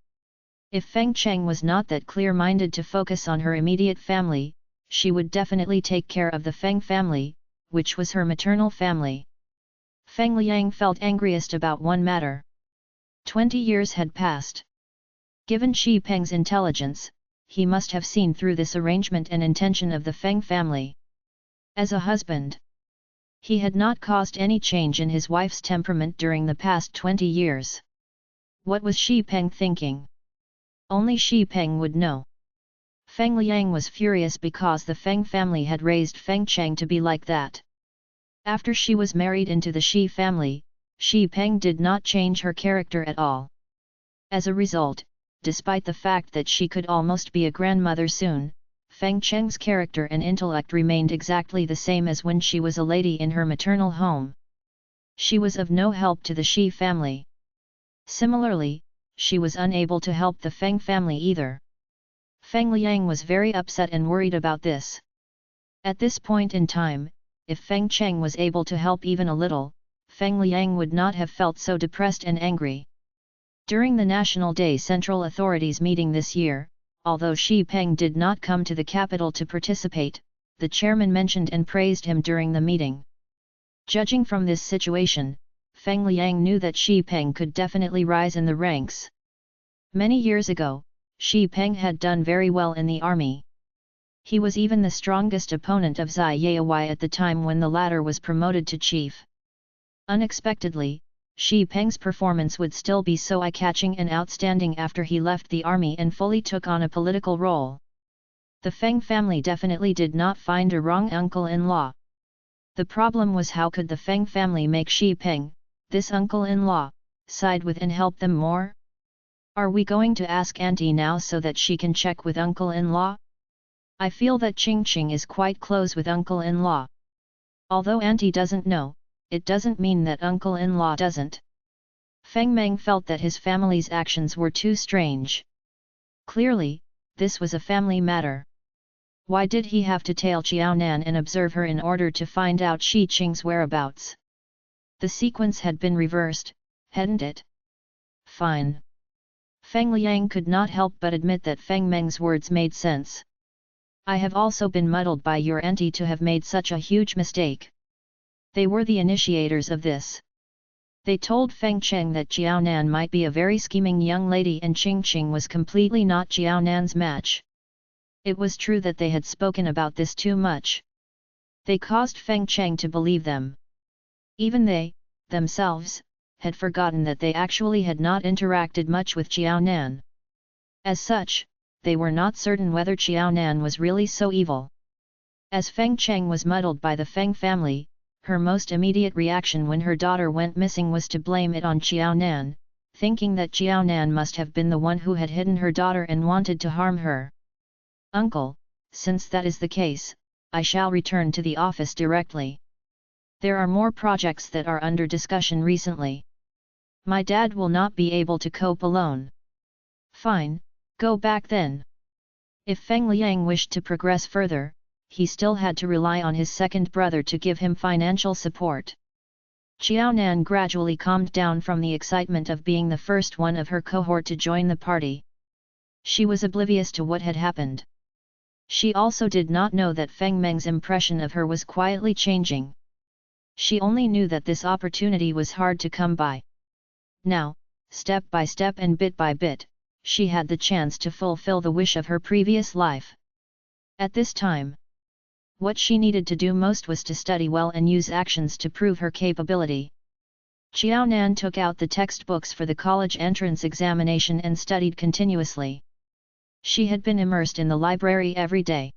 If Feng Cheng was not that clear-minded to focus on her immediate family, she would definitely take care of the Feng family, which was her maternal family. Feng Liang felt angriest about one matter. 20 years had passed. Given Shi Peng's intelligence, he must have seen through this arrangement and intention of the Feng family. As a husband, he had not caused any change in his wife's temperament during the past 20 years. What was Shi Peng thinking? Only Shi Peng would know. Feng Liang was furious because the Feng family had raised Feng Cheng to be like that. After she was married into the Shi family, Shi Peng did not change her character at all. As a result, despite the fact that she could almost be a grandmother soon, Feng Cheng's character and intellect remained exactly the same as when she was a lady in her maternal home. She was of no help to the Shi family. Similarly, she was unable to help the Feng family either. Feng Liang was very upset and worried about this. At this point in time, if Feng Cheng was able to help even a little, Feng Liang would not have felt so depressed and angry. During the National Day Central Authorities meeting this year, although Shi Peng did not come to the capital to participate, the chairman mentioned and praised him during the meeting. Judging from this situation, Feng Liang knew that Shi Peng could definitely rise in the ranks. Many years ago, Shi Peng had done very well in the army. He was even the strongest opponent of Zai Yaowai at the time when the latter was promoted to chief. Unexpectedly, Shi Peng's performance would still be so eye-catching and outstanding after he left the army and fully took on a political role. The Feng family definitely did not find a wrong uncle-in-law. The problem was how could the Feng family make Shi Peng, this uncle-in-law, side with and help them more? Are we going to ask auntie now so that she can check with uncle-in-law? I feel that Qing is quite close with uncle-in-law. Although auntie doesn't know, it doesn't mean that uncle-in-law doesn't. Feng Meng felt that his family's actions were too strange. Clearly, this was a family matter. Why did he have to tail Qiaonan and observe her in order to find out Shi Qing's whereabouts? The sequence had been reversed, hadn't it? Fine. Feng Liang could not help but admit that Feng Meng's words made sense. I have also been muddled by your auntie to have made such a huge mistake. They were the initiators of this. They told Feng Cheng that Qiaonan might be a very scheming young lady and Qing was completely not Qiaonan's match. It was true that they had spoken about this too much. They caused Feng Cheng to believe them. Even they, themselves, had forgotten that they actually had not interacted much with Qiaonan. As such, they were not certain whether Qiaonan was really so evil. As Feng Cheng was muddled by the Feng family, her most immediate reaction when her daughter went missing was to blame it on Qiaonan, thinking that Qiaonan must have been the one who had hidden her daughter and wanted to harm her. Uncle, since that is the case, I shall return to the office directly. There are more projects that are under discussion recently. My dad will not be able to cope alone. Fine, go back then. If Feng Liang wished to progress further, he still had to rely on his second brother to give him financial support. Qiaonan gradually calmed down from the excitement of being the first one of her cohort to join the party. She was oblivious to what had happened. She also did not know that Feng Meng's impression of her was quietly changing. She only knew that this opportunity was hard to come by. Now, step by step and bit by bit, she had the chance to fulfill the wish of her previous life. At this time, what she needed to do most was to study well and use actions to prove her capability. Xiao Nan took out the textbooks for the college entrance examination and studied continuously. She had been immersed in the library every day.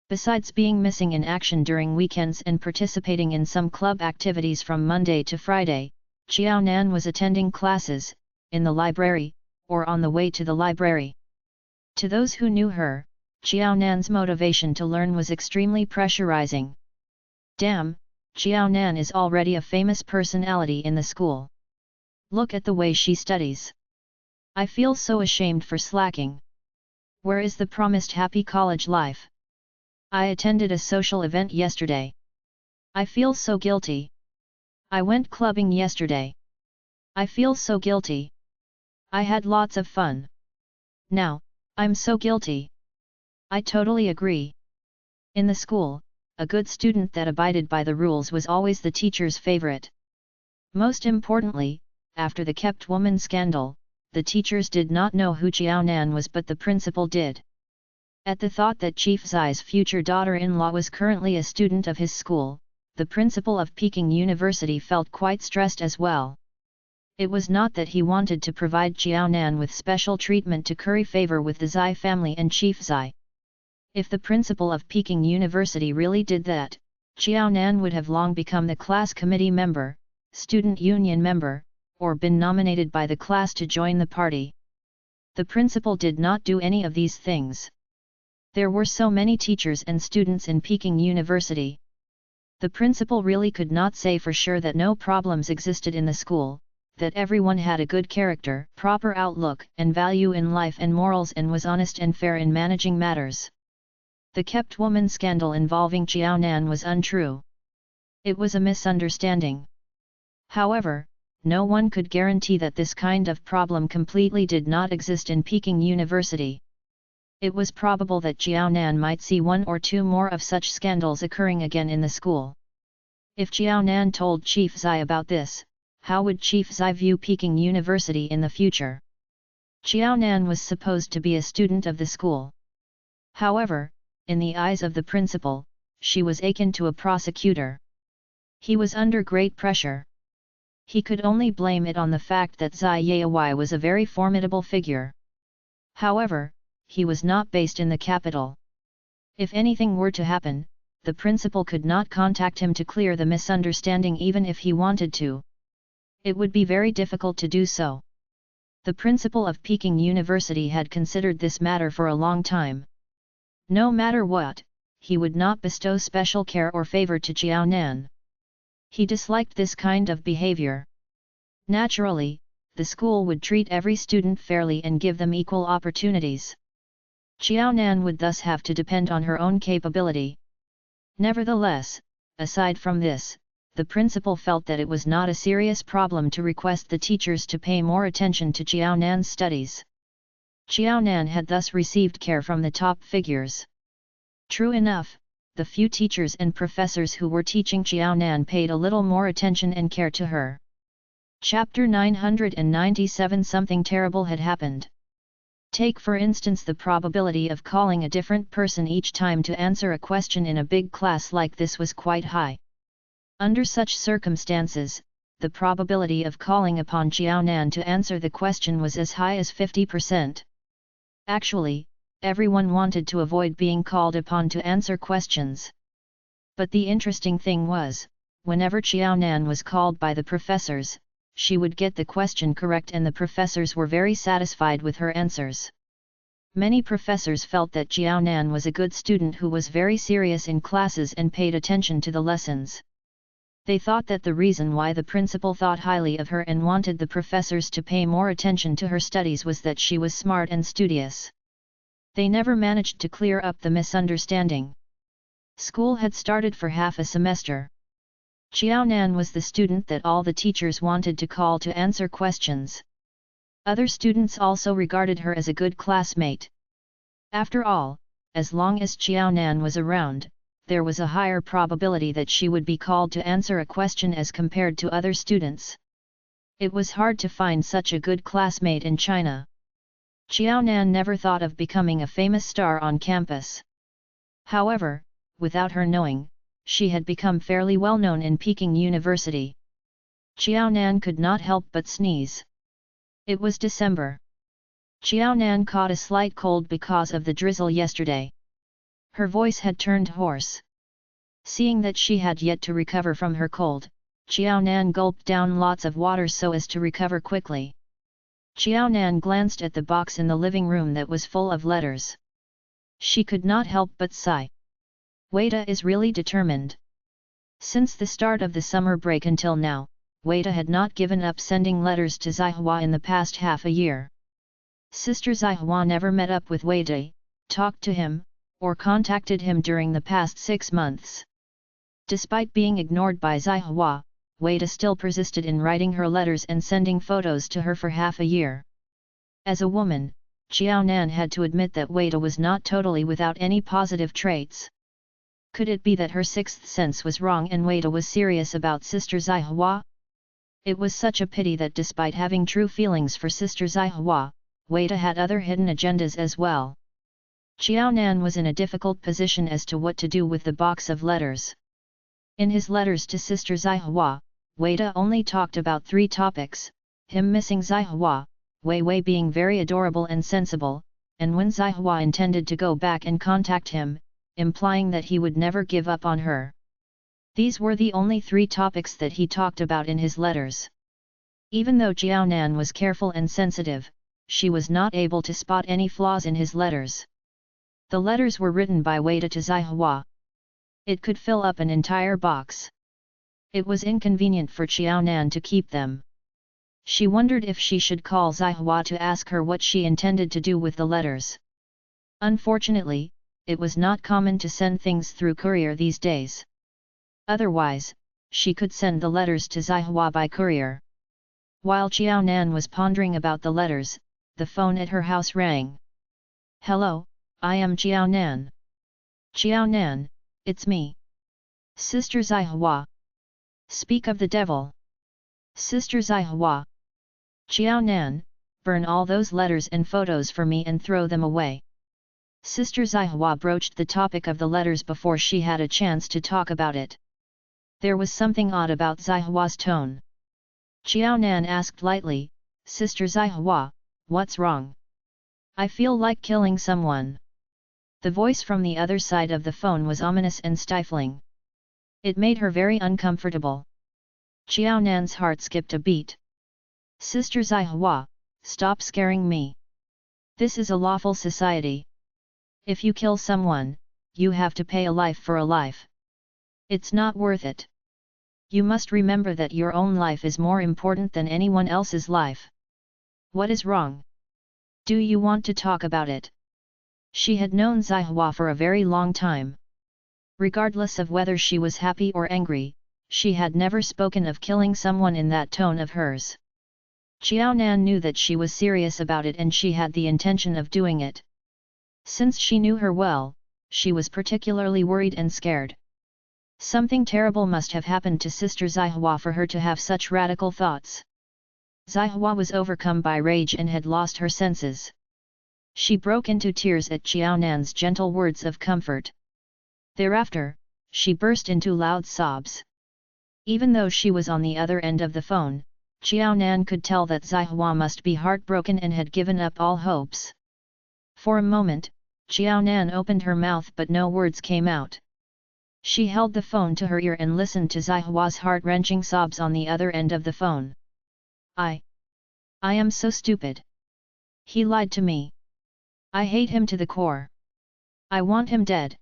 Besides being missing in action during weekends and participating in some club activities from Monday to Friday, Xiao Nan was attending classes, in the library, or on the way to the library. To those who knew her, Xiao Nan's motivation to learn was extremely pressurizing. Damn, Xiao Nan is already a famous personality in the school. Look at the way she studies. I feel so ashamed for slacking. Where is the promised happy college life? I attended a social event yesterday. I feel so guilty. I went clubbing yesterday. I feel so guilty. I had lots of fun. Now, I'm so guilty. I totally agree. In the school, a good student that abided by the rules was always the teacher's favorite. Most importantly, after the kept woman scandal, the teachers did not know who Xiao Nan was, but the principal did. At the thought that Chief Zai's future daughter-in-law was currently a student of his school, the principal of Peking University felt quite stressed as well. It was not that he wanted to provide Xiao Nan with special treatment to curry favor with the Zai family and Chief Zai. If the principal of Peking University really did that, Xiao Nan would have long become the class committee member, student union member, or been nominated by the class to join the party. The principal did not do any of these things. There were so many teachers and students in Peking University. The principal really could not say for sure that no problems existed in the school, that everyone had a good character, proper outlook and value in life and morals, and was honest and fair in managing matters. The kept woman scandal involving Xiao Nan was untrue. It was a misunderstanding. However, no one could guarantee that this kind of problem completely did not exist in Peking University. It was probable that Xiao Nan might see one or two more of such scandals occurring again in the school. If Xiao Nan told Chief Zai about this, how would Chief Zai view Peking University in the future? Xiao Nan was supposed to be a student of the school. However, in the eyes of the principal, she was akin to a prosecutor. He was under great pressure. He could only blame it on the fact that Zai Yaowai was a very formidable figure. However, he was not based in the capital. If anything were to happen, the principal could not contact him to clear the misunderstanding even if he wanted to. It would be very difficult to do so. The principal of Peking University had considered this matter for a long time. No matter what, he would not bestow special care or favor to Xiao Nan. He disliked this kind of behavior. Naturally, the school would treat every student fairly and give them equal opportunities. Xiao Nan would thus have to depend on her own capability. Nevertheless, aside from this, the principal felt that it was not a serious problem to request the teachers to pay more attention to Xiao Nan's studies. Xiao Nan had thus received care from the top figures. True enough, the few teachers and professors who were teaching Xiao Nan paid a little more attention and care to her. Chapter 997. Something terrible had happened. Take for instance the probability of calling a different person each time to answer a question in a big class like this was quite high. Under such circumstances, the probability of calling upon Xiao Nan to answer the question was as high as 50%. Actually, everyone wanted to avoid being called upon to answer questions. But the interesting thing was, whenever Xiao Nan was called by the professors, she would get the question correct and the professors were very satisfied with her answers. Many professors felt that Xiao Nan was a good student who was very serious in classes and paid attention to the lessons. They thought that the reason why the principal thought highly of her and wanted the professors to pay more attention to her studies was that she was smart and studious. They never managed to clear up the misunderstanding. School had started for half a semester. Xiao Nan was the student that all the teachers wanted to call to answer questions. Other students also regarded her as a good classmate. After all, as long as Xiao Nan was around, there was a higher probability that she would be called to answer a question as compared to other students. It was hard to find such a good classmate in China. Xiao Nan never thought of becoming a famous star on campus. However, without her knowing, she had become fairly well known in Peking University. Xiao Nan could not help but sneeze. It was December. Xiao Nan caught a slight cold because of the drizzle yesterday. Her voice had turned hoarse. Seeing that she had yet to recover from her cold, Xiao Nan gulped down lots of water so as to recover quickly. Xiao Nan glanced at the box in the living room that was full of letters. She could not help but sigh. Weida is really determined. Since the start of the summer break until now, Weida had not given up sending letters to Zihua in the past half a year. Sister Zihua never met up with Weida, talked to him, or contacted him during the past 6 months. Despite being ignored by Zihua, Weida still persisted in writing her letters and sending photos to her for half a year. As a woman, Xiao Nan had to admit that Weida was not totally without any positive traits. Could it be that her sixth sense was wrong and Weida was serious about Sister Zihua? It was such a pity that despite having true feelings for Sister Zihua, Weida had other hidden agendas as well. Xiao Nan was in a difficult position as to what to do with the box of letters. In his letters to Sister Zihua, Weida only talked about 3 topics: him missing Zihua, Wei Wei being very adorable and sensible, and when Zihua intended to go back and contact him, implying that he would never give up on her. These were the only 3 topics that he talked about in his letters. Even though Xiao Nan was careful and sensitive, she was not able to spot any flaws in his letters. The letters were written by Weida to Zihua. It could fill up an entire box. It was inconvenient for Xiao Nan to keep them. She wondered if she should call Zihua to ask her what she intended to do with the letters. Unfortunately, it was not common to send things through courier these days. Otherwise, she could send the letters to Zihua by courier. While Xiao Nan was pondering about the letters, the phone at her house rang. "Hello, I am Xiao Nan." "Xiao Nan, it's me. Sister Zihua." "Speak of the devil." "Sister Zihua." "Xiao Nan, burn all those letters and photos for me and throw them away." Sister Zihua broached the topic of the letters before she had a chance to talk about it. There was something odd about Zihua's tone. Xiao Nan asked lightly, "Sister Zihua, what's wrong?" "I feel like killing someone." The voice from the other side of the phone was ominous and stifling. It made her very uncomfortable. Xiao Nan's heart skipped a beat. "Sister Zihua, stop scaring me. This is a lawful society. If you kill someone, you have to pay a life for a life. It's not worth it. You must remember that your own life is more important than anyone else's life. What is wrong? Do you want to talk about it?" She had known Zihua for a very long time. Regardless of whether she was happy or angry, she had never spoken of killing someone in that tone of hers. Xiao Nan knew that she was serious about it and she had the intention of doing it. Since she knew her well, she was particularly worried and scared. Something terrible must have happened to Sister Zihua for her to have such radical thoughts. Zihua was overcome by rage and had lost her senses. She broke into tears at Xiao Nan's gentle words of comfort. Thereafter, she burst into loud sobs. Even though she was on the other end of the phone, Xiao Nan could tell that Zihua must be heartbroken and had given up all hopes. For a moment, Xiao Nan opened her mouth but no words came out. She held the phone to her ear and listened to Zihua's heart-wrenching sobs on the other end of the phone. I am so stupid. He lied to me. I hate him to the core. I want him dead.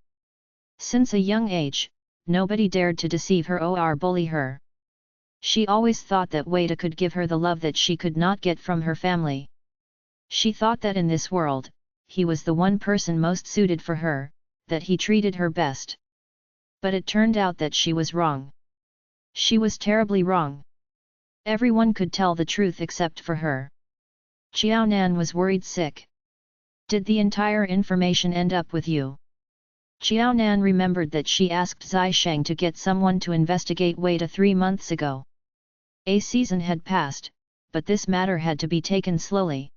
Since a young age, nobody dared to deceive her or bully her. She always thought that Weida could give her the love that she could not get from her family. She thought that in this world, he was the one person most suited for her, that he treated her best. But it turned out that she was wrong. She was terribly wrong. Everyone could tell the truth except for her. Xiao Nan was worried sick. Did the entire information end up with you? Xiao Nan remembered that she asked Zai Sheng to get someone to investigate Weida 3 months ago. A season had passed, but this matter had to be taken slowly.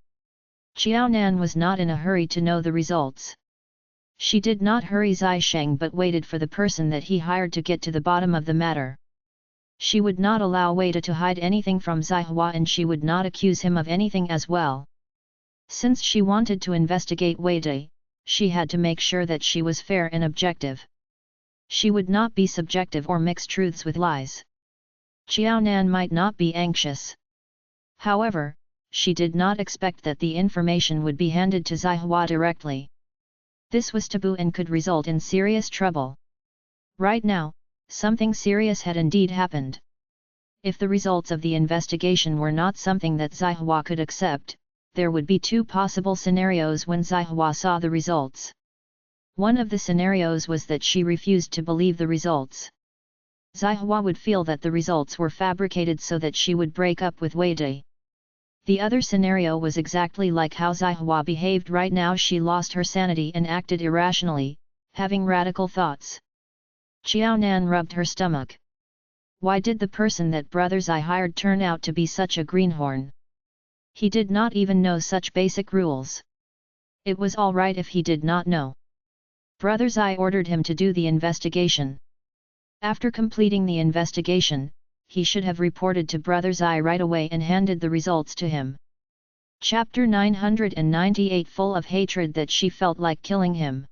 Xiao Nan was not in a hurry to know the results. She did not hurry Zai Sheng but waited for the person that he hired to get to the bottom of the matter. She would not allow Wada to hide anything from Zihua, and she would not accuse him of anything as well. Since she wanted to investigate Wada, she had to make sure that she was fair and objective. She would not be subjective or mix truths with lies. Xiao Nan might not be anxious. However, she did not expect that the information would be handed to Zihua directly. This was taboo and could result in serious trouble. Right now, something serious had indeed happened. If the results of the investigation were not something that Zihua could accept, there would be two possible scenarios when Zihua saw the results. One of the scenarios was that she refused to believe the results. Zihua would feel that the results were fabricated so that she would break up with Wada. The other scenario was exactly like how Zihua behaved right now. She lost her sanity and acted irrationally, having radical thoughts. Xiao Nan rubbed her stomach. Why did the person that Brother Zai hired turn out to be such a greenhorn? He did not even know such basic rules. It was all right if he did not know. Brother Zai ordered him to do the investigation. After completing the investigation, he should have reported to Brother Zai right away and handed the results to him. Chapter 998, full of hatred that she felt like killing him.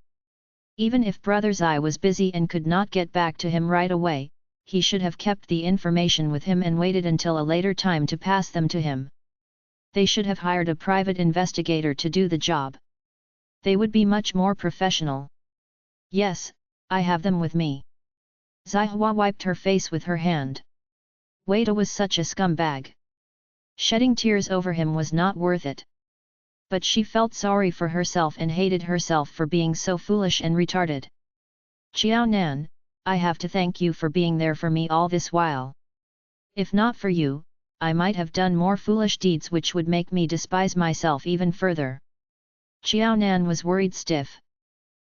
Even if Brother Zai was busy and could not get back to him right away, he should have kept the information with him and waited until a later time to pass them to him. They should have hired a private investigator to do the job. They would be much more professional. Yes, I have them with me. Zihua wiped her face with her hand. Wada was such a scumbag. Shedding tears over him was not worth it. But she felt sorry for herself and hated herself for being so foolish and retarded. Xiao Nan, I have to thank you for being there for me all this while. If not for you, I might have done more foolish deeds which would make me despise myself even further. Xiao Nan was worried stiff.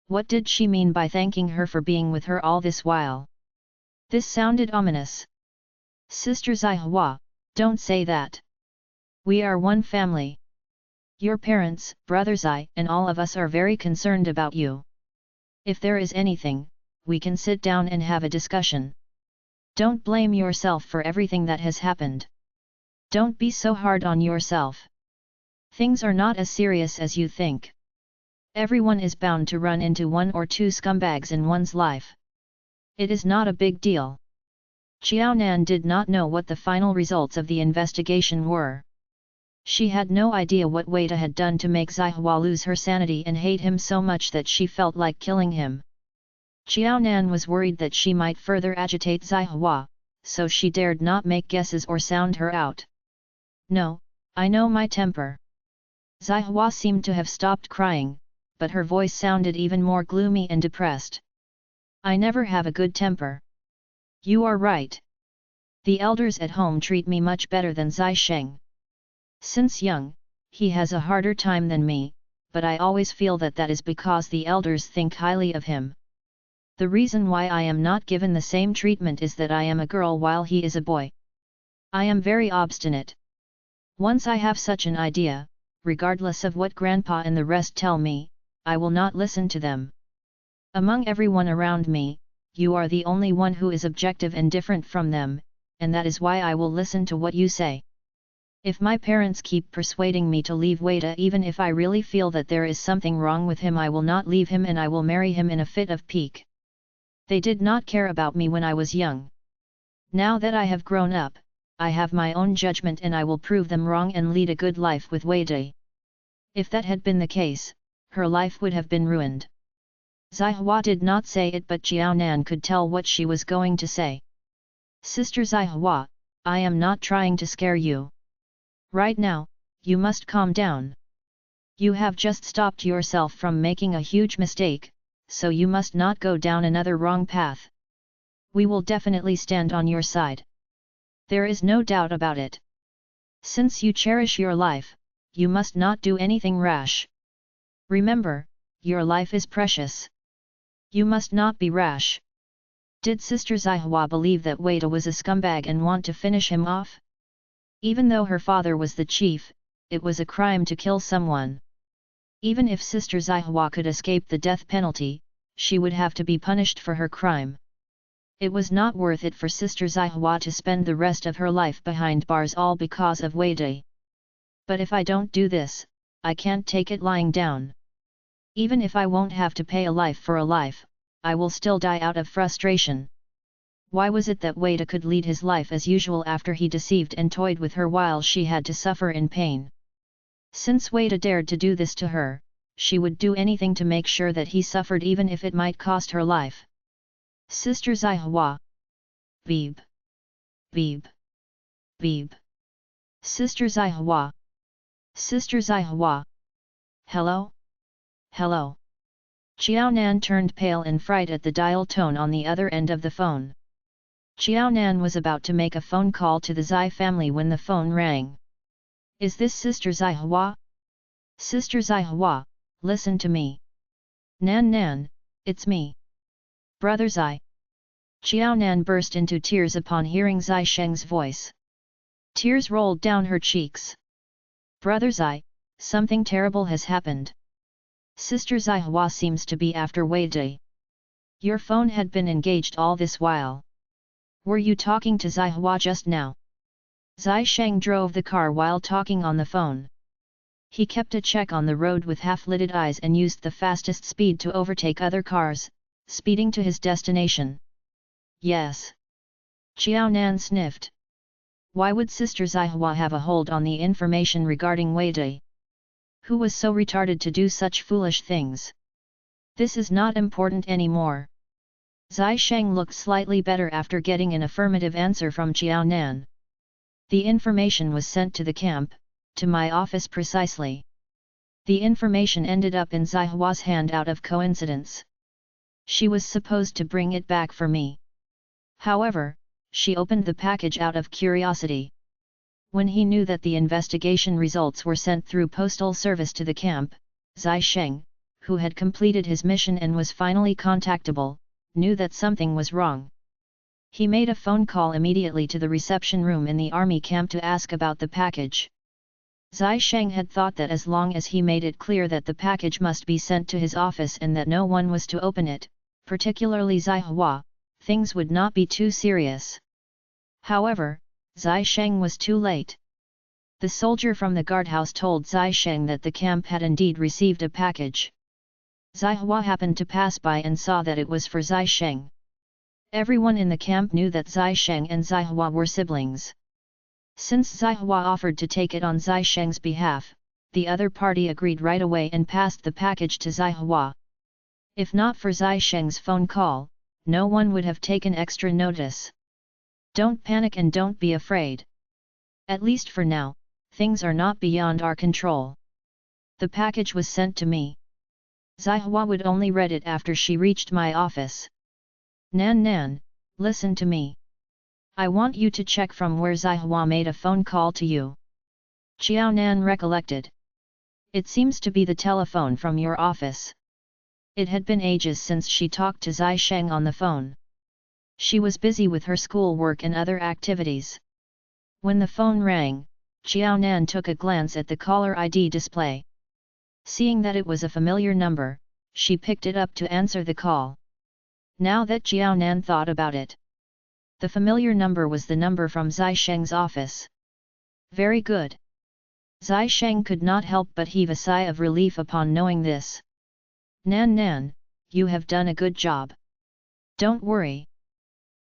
What did she mean by thanking her for being with her all this while? This sounded ominous. Sister Zihua, don't say that. We are one family. Your parents, Brother Zai, and all of us are very concerned about you. If there is anything, we can sit down and have a discussion. Don't blame yourself for everything that has happened. Don't be so hard on yourself. Things are not as serious as you think. Everyone is bound to run into one or two scumbags in one's life. It is not a big deal. Xiao Nan did not know what the final results of the investigation were. She had no idea what Wada had done to make Zihua lose her sanity and hate him so much that she felt like killing him. Xiao Nan was worried that she might further agitate Zihua, so she dared not make guesses or sound her out. No, I know my temper. Zihua seemed to have stopped crying, but her voice sounded even more gloomy and depressed. I never have a good temper. You are right. The elders at home treat me much better than Zai Sheng. Since young, he has a harder time than me, but I always feel that that is because the elders think highly of him. The reason why I am not given the same treatment is that I am a girl while he is a boy. I am very obstinate. Once I have such an idea, regardless of what Grandpa and the rest tell me, I will not listen to them. Among everyone around me, you are the only one who is objective and different from them, and that is why I will listen to what you say. If my parents keep persuading me to leave Wada, even if I really feel that there is something wrong with him, I will not leave him and I will marry him in a fit of pique. They did not care about me when I was young. Now that I have grown up, I have my own judgment and I will prove them wrong and lead a good life with Wada. If that had been the case, her life would have been ruined. Zihua did not say it, but Xiao Nan could tell what she was going to say. Sister Zihua, I am not trying to scare you. Right now, you must calm down. You have just stopped yourself from making a huge mistake, so you must not go down another wrong path. We will definitely stand on your side. There is no doubt about it. Since you cherish your life, you must not do anything rash. Remember, your life is precious. You must not be rash. Did Sister Zihua believe that Wada was a scumbag and want to finish him off? Even though her father was the chief, it was a crime to kill someone. Even if Sister Zihua could escape the death penalty, she would have to be punished for her crime. It was not worth it for Sister Zihua to spend the rest of her life behind bars all because of Wei Dai. But if I don't do this, I can't take it lying down. Even if I won't have to pay a life for a life, I will still die out of frustration. Why was it that Wei Dai could lead his life as usual after he deceived and toyed with her while she had to suffer in pain? Since Wei Dai dared to do this to her, she would do anything to make sure that he suffered even if it might cost her life. Sister Zihua. Beep. Beep. Beep. Sister Zihua. Sister Zihua. Hello? Hello? Qiao Nan turned pale in fright at the dial tone on the other end of the phone. Qiao Nan was about to make a phone call to the Zai family when the phone rang. Is this Sister Zihua? Sister Zihua, listen to me. Nan, it's me. Brother Zai. Qiao Nan burst into tears upon hearing Zai Sheng's voice. Tears rolled down her cheeks. Brother Zai, something terrible has happened. Sister Zihua seems to be after Wei Dai. Your phone had been engaged all this while. Were you talking to Zihua just now? Zai Sheng drove the car while talking on the phone. He kept a check on the road with half-lidded eyes and used the fastest speed to overtake other cars, speeding to his destination. Yes. Qiao Nan sniffed. Why would Sister Zihua have a hold on the information regarding Wei Dai? Who was so retarded to do such foolish things? This is not important anymore. Zai Sheng looked slightly better after getting an affirmative answer from Qiao Nan. The information was sent to the camp, to my office precisely. The information ended up in Zihua's hand out of coincidence. She was supposed to bring it back for me. However, she opened the package out of curiosity. When he knew that the investigation results were sent through postal service to the camp, Zai Sheng, who had completed his mission and was finally contactable, knew that something was wrong. He made a phone call immediately to the reception room in the army camp to ask about the package. Zai Sheng had thought that as long as he made it clear that the package must be sent to his office and that no one was to open it, particularly Zihua, things would not be too serious. However, Zai Sheng was too late. The soldier from the guardhouse told Zai Sheng that the camp had indeed received a package. Zihua happened to pass by and saw that it was for Zai Sheng. Everyone in the camp knew that Zai Sheng and Zihua were siblings. Since Zihua offered to take it on Zai Sheng's behalf, the other party agreed right away and passed the package to Zihua. If not for Zai Sheng's phone call, no one would have taken extra notice. Don't panic and don't be afraid. At least for now, things are not beyond our control. The package was sent to me. Zihua would only read it after she reached my office. Nan, listen to me. I want you to check from where Zihua made a phone call to you. Qiao Nan recollected. It seems to be the telephone from your office. It had been ages since she talked to Zai Sheng on the phone. She was busy with her schoolwork and other activities. When the phone rang, Qiao Nan took a glance at the caller ID display. Seeing that it was a familiar number, she picked it up to answer the call. Now that Qiao Nan thought about it, the familiar number was the number from Zai Sheng's office. Very good. Zai Sheng could not help but heave a sigh of relief upon knowing this. Nan, you have done a good job. Don't worry.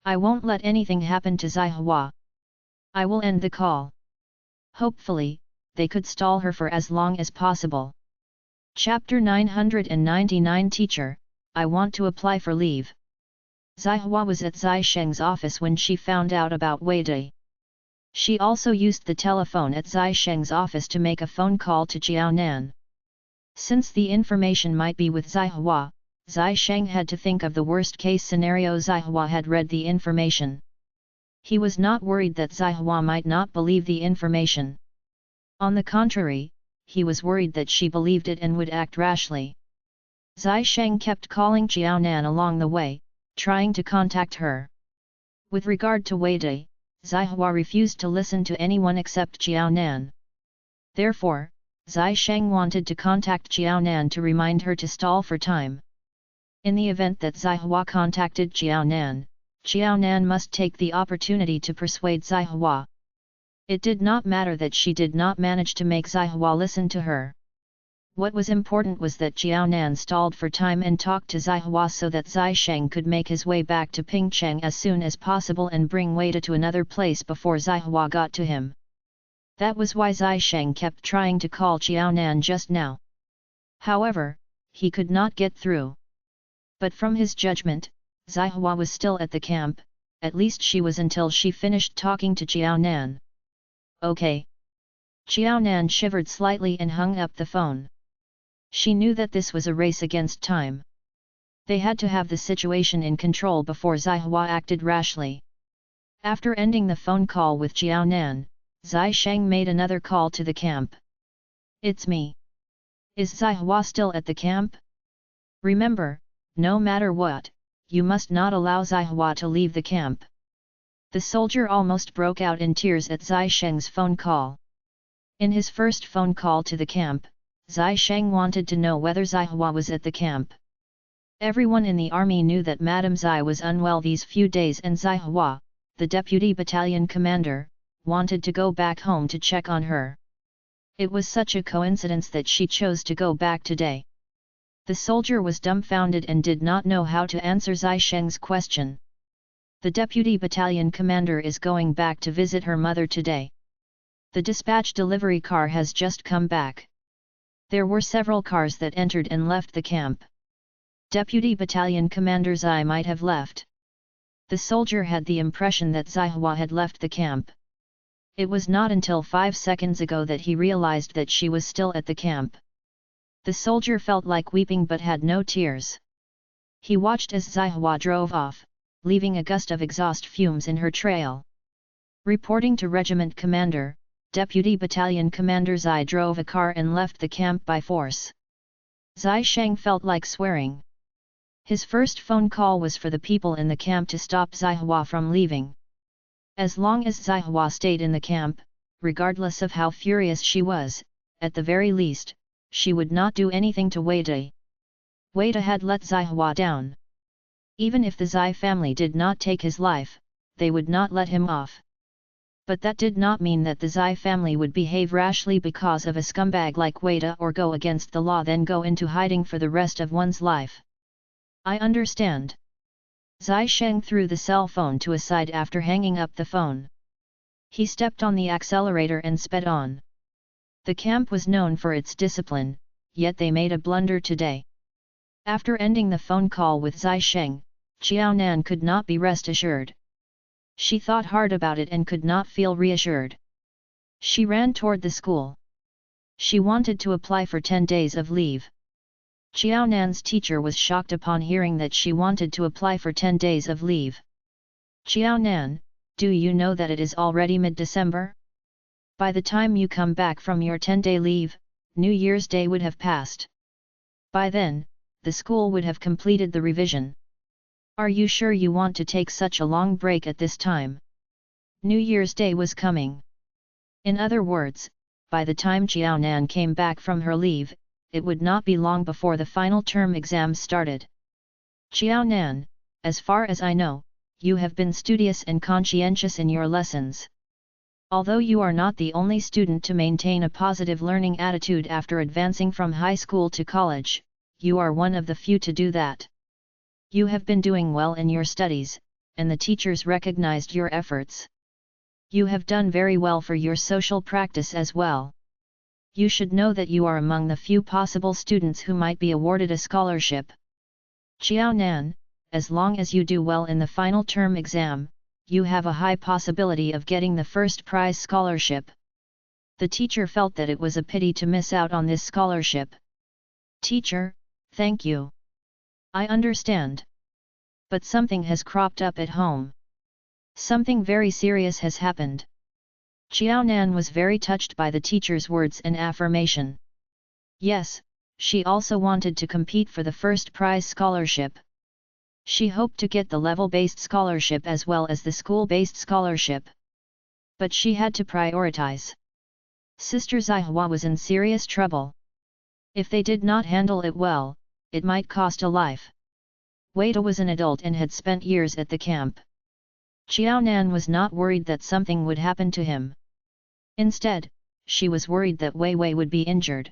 I won't let anything happen to Zihua. I will end the call. Hopefully, they could stall her for as long as possible. Chapter 999 Teacher, I want to apply for leave. Zihua was at Zai Sheng's office when she found out about Wei Dai. She also used the telephone at Zai Sheng's office to make a phone call to Qiao Nan. Since the information might be with Zihua, Zai Sheng had to think of the worst-case scenario. Zihua had read the information. He was not worried that Zihua might not believe the information. On the contrary, he was worried that she believed it and would act rashly. Zai Sheng kept calling Qiao Nan along the way, trying to contact her. With regard to Wei Dai, Zihua refused to listen to anyone except Qiao Nan. Therefore, Zai Sheng wanted to contact Qiao Nan to remind her to stall for time. In the event that Zihua contacted Qiao Nan, Xiaonan must take the opportunity to persuade Zihua. It did not matter that she did not manage to make Zihua listen to her. What was important was that Xiaonan stalled for time and talked to Zihua so that Zai Sheng could make his way back to Pingcheng as soon as possible and bring Weida to another place before Zihua got to him. That was why Zai Sheng kept trying to call Xiaonan just now. However, he could not get through. But from his judgment, Zihua was still at the camp, at least she was until she finished talking to Xiaonan. Okay. Xiaonan shivered slightly and hung up the phone. She knew that this was a race against time. They had to have the situation in control before Zihua acted rashly. After ending the phone call with Xiaonan, Zai Sheng made another call to the camp. It's me. Is Zihua still at the camp? Remember, no matter what, you must not allow Zihua to leave the camp. The soldier almost broke out in tears at Zai Sheng's phone call. In his first phone call to the camp, Zai Sheng wanted to know whether Zihua was at the camp. Everyone in the army knew that Madame Zai was unwell these few days and Zihua, the deputy battalion commander, wanted to go back home to check on her. It was such a coincidence that she chose to go back today. The soldier was dumbfounded and did not know how to answer Zai Sheng's question. The deputy battalion commander is going back to visit her mother today. The dispatch delivery car has just come back. There were several cars that entered and left the camp. Deputy Battalion Commander Zai might have left. The soldier had the impression that Zihua had left the camp. It was not until 5 seconds ago that he realized that she was still at the camp. The soldier felt like weeping but had no tears. He watched as Zihua drove off, leaving a gust of exhaust fumes in her trail. Reporting to Regiment Commander, Deputy Battalion Commander Zai drove a car and left the camp by force. Zai Sheng felt like swearing. His first phone call was for the people in the camp to stop Zihua from leaving. As long as Zihua stayed in the camp, regardless of how furious she was, at the very least, she would not do anything to Weida. Weida had let Zihua down. Even if the Zai family did not take his life, they would not let him off. But that did not mean that the Zai family would behave rashly because of a scumbag like Weida or go against the law then go into hiding for the rest of one's life. I understand. Zai Sheng threw the cell phone to a side after hanging up the phone. He stepped on the accelerator and sped on. The camp was known for its discipline, yet they made a blunder today. After ending the phone call with Zai Sheng, Xiaonan could not be rest assured. She thought hard about it and could not feel reassured. She ran toward the school. She wanted to apply for 10 days of leave. Xiaonan's teacher was shocked upon hearing that she wanted to apply for 10 days of leave. Xiaonan, do you know that it is already mid-December? By the time you come back from your 10-day leave, New Year's Day would have passed. By then, the school would have completed the revision. Are you sure you want to take such a long break at this time? New Year's Day was coming. In other words, by the time Xiaonan came back from her leave, it would not be long before the final term exams started. Xiaonan, as far as I know, you have been studious and conscientious in your lessons. Although you are not the only student to maintain a positive learning attitude after advancing from high school to college, you are one of the few to do that. You have been doing well in your studies, and the teachers recognized your efforts. You have done very well for your social practice as well. You should know that you are among the few possible students who might be awarded a scholarship. Xiaonan, as long as you do well in the final term exam, you have a high possibility of getting the first prize scholarship. The teacher felt that it was a pity to miss out on this scholarship. Teacher, thank you. I understand. But something has cropped up at home. Something very serious has happened. Xiaonan was very touched by the teacher's words and affirmation. Yes, she also wanted to compete for the first prize scholarship. She hoped to get the level-based scholarship as well as the school-based scholarship. But she had to prioritize. Sister Zihua was in serious trouble. If they did not handle it well, it might cost a life. Weida was an adult and had spent years at the camp. Xiao Nan was not worried that something would happen to him. Instead, she was worried that Wei Wei would be injured.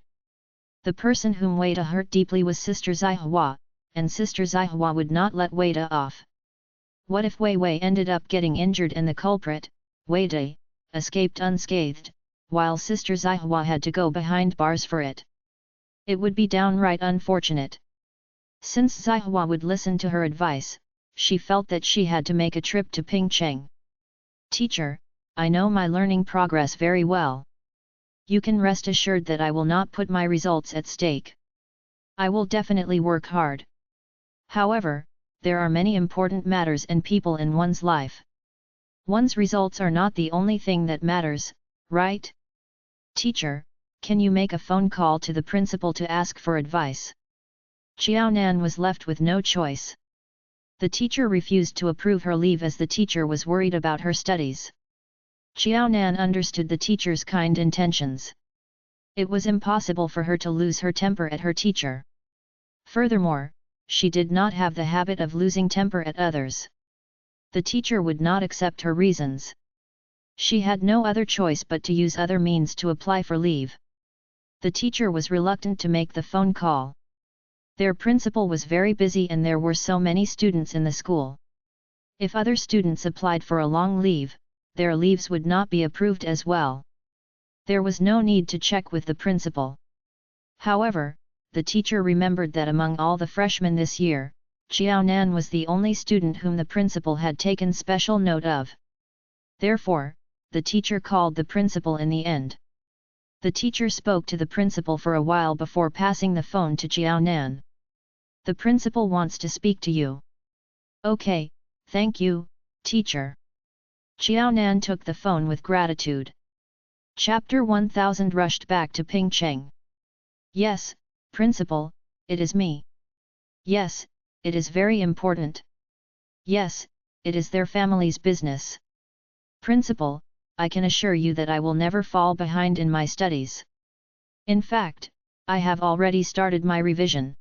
The person whom Wei De hurt deeply was Sister Zihua, and Sister Zihua would not let Wei De off. What if Wei Wei ended up getting injured and the culprit, Wei De, escaped unscathed, while Sister Zihua had to go behind bars for it? It would be downright unfortunate. Since Zihua would listen to her advice, she felt that she had to make a trip to Pingcheng. Teacher, I know my learning progress very well. You can rest assured that I will not put my results at stake. I will definitely work hard. However, there are many important matters and people in one's life. One's results are not the only thing that matters, right? Teacher, can you make a phone call to the principal to ask for advice? Xiao Nan was left with no choice. The teacher refused to approve her leave as the teacher was worried about her studies. Xiao Nan understood the teacher's kind intentions. It was impossible for her to lose her temper at her teacher. Furthermore, she did not have the habit of losing temper at others. The teacher would not accept her reasons. She had no other choice but to use other means to apply for leave. The teacher was reluctant to make the phone call. Their principal was very busy and there were so many students in the school. If other students applied for a long leave, their leaves would not be approved as well. There was no need to check with the principal. However, the teacher remembered that among all the freshmen this year, Xiao Nan was the only student whom the principal had taken special note of. Therefore, the teacher called the principal in the end. The teacher spoke to the principal for a while before passing the phone to Xiao Nan. The principal wants to speak to you. Okay, thank you, teacher. Xiao Nan took the phone with gratitude. Chapter 1000 rushed back to Pingcheng. Yes, principal, it is me. Yes, it is very important. Yes, it is their family's business. Principal, I can assure you that I will never fall behind in my studies. In fact, I have already started my revision.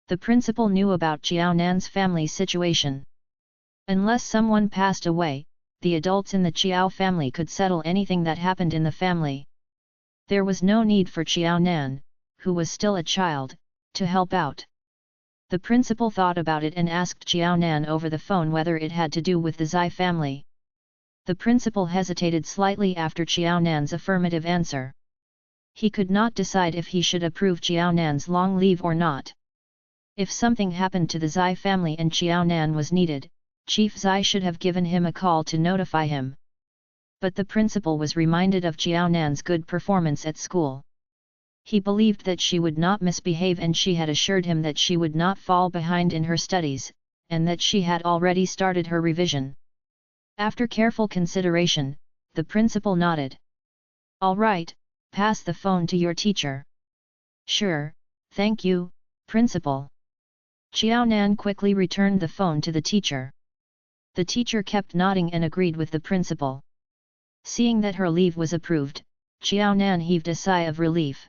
The principal knew about Xiao Nan's family situation. Unless someone passed away, the adults in the Xiao family could settle anything that happened in the family. There was no need for Xiao Nan, who was still a child, to help out. The principal thought about it and asked Xiao Nan over the phone whether it had to do with the Zai family. The principal hesitated slightly after Xiao Nan's affirmative answer. He could not decide if he should approve Xiao Nan's long leave or not. If something happened to the Zai family and Xiao Nan was needed, Chief Zai should have given him a call to notify him. But the principal was reminded of Xiao Nan's good performance at school. He believed that she would not misbehave and she had assured him that she would not fall behind in her studies, and that she had already started her revision. After careful consideration, the principal nodded. All right, pass the phone to your teacher. Sure, thank you, principal. Xiao Nan quickly returned the phone to the teacher. The teacher kept nodding and agreed with the principal. Seeing that her leave was approved, Xiao Nan heaved a sigh of relief.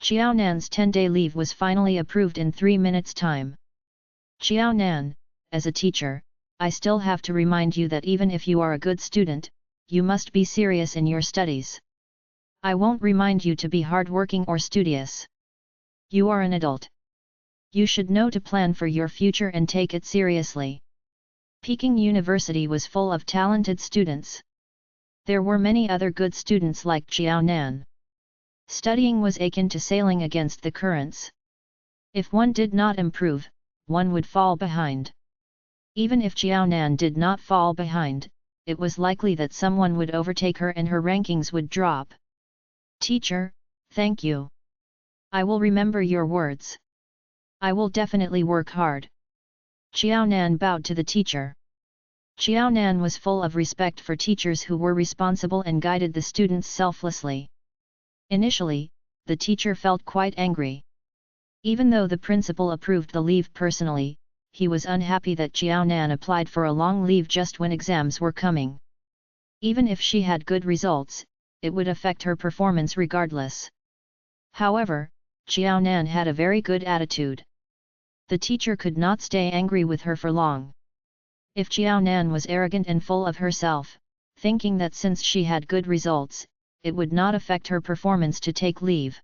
Xiao Nan's 10-day leave was finally approved in 3 minutes' time. Xiao Nan, as a teacher, I still have to remind you that even if you are a good student, you must be serious in your studies. I won't remind you to be hardworking or studious. You are an adult. You should know to plan for your future and take it seriously. Peking University was full of talented students. There were many other good students like Xiao Nan. Studying was akin to sailing against the currents. If one did not improve, one would fall behind. Even if Xiao Nan did not fall behind, it was likely that someone would overtake her and her rankings would drop. Teacher, thank you. I will remember your words. I will definitely work hard. Xiao Nan bowed to the teacher. Xiao Nan was full of respect for teachers who were responsible and guided the students selflessly. Initially, the teacher felt quite angry. Even though the principal approved the leave personally, he was unhappy that Xiao Nan applied for a long leave just when exams were coming. Even if she had good results, it would affect her performance regardless. However, Xiao Nan had a very good attitude. The teacher could not stay angry with her for long. If Jiao Nan was arrogant and full of herself, thinking that since she had good results, it would not affect her performance to take leave.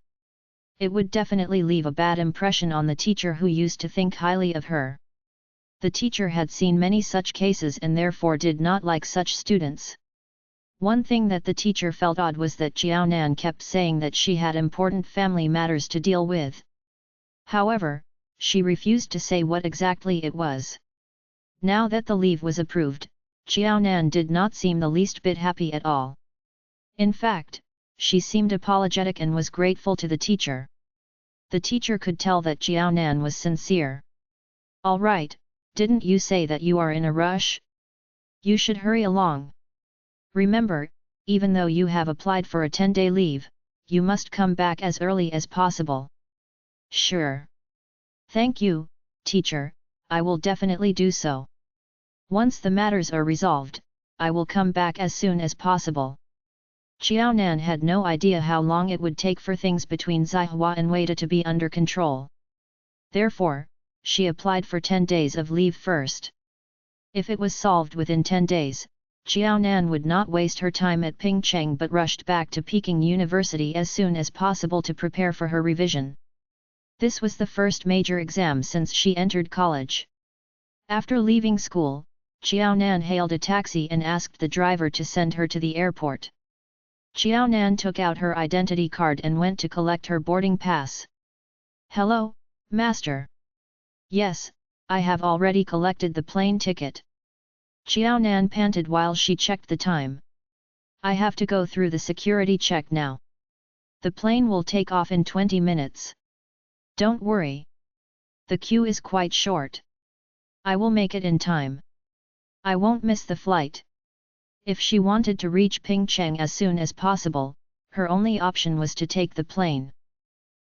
It would definitely leave a bad impression on the teacher who used to think highly of her. The teacher had seen many such cases and therefore did not like such students. One thing that the teacher felt odd was that Jiao Nan kept saying that she had important family matters to deal with. However, she refused to say what exactly it was. Now that the leave was approved, Jiao Nan did not seem the least bit happy at all. In fact, she seemed apologetic and was grateful to the teacher. The teacher could tell that Jiao Nan was sincere. "All right, didn't you say that you are in a rush? You should hurry along. Remember, even though you have applied for a 10-day leave, you must come back as early as possible." "Sure. Thank you, teacher, I will definitely do so. Once the matters are resolved, I will come back as soon as possible." Jiao Nan had no idea how long it would take for things between Zihua and Weida to be under control. Therefore, she applied for 10 days of leave first. If it was solved within 10 days, Jiao Nan would not waste her time at Pingcheng but rushed back to Peking University as soon as possible to prepare for her revision. This was the first major exam since she entered college. After leaving school, Jiao Nan hailed a taxi and asked the driver to send her to the airport. Jiao Nan took out her identity card and went to collect her boarding pass. "Hello, master." "Yes, I have already collected the plane ticket." Jiao Nan panted while she checked the time. "I have to go through the security check now. The plane will take off in 20 minutes. Don't worry. The queue is quite short. I will make it in time. I won't miss the flight." If she wanted to reach Pingcheng as soon as possible, her only option was to take the plane.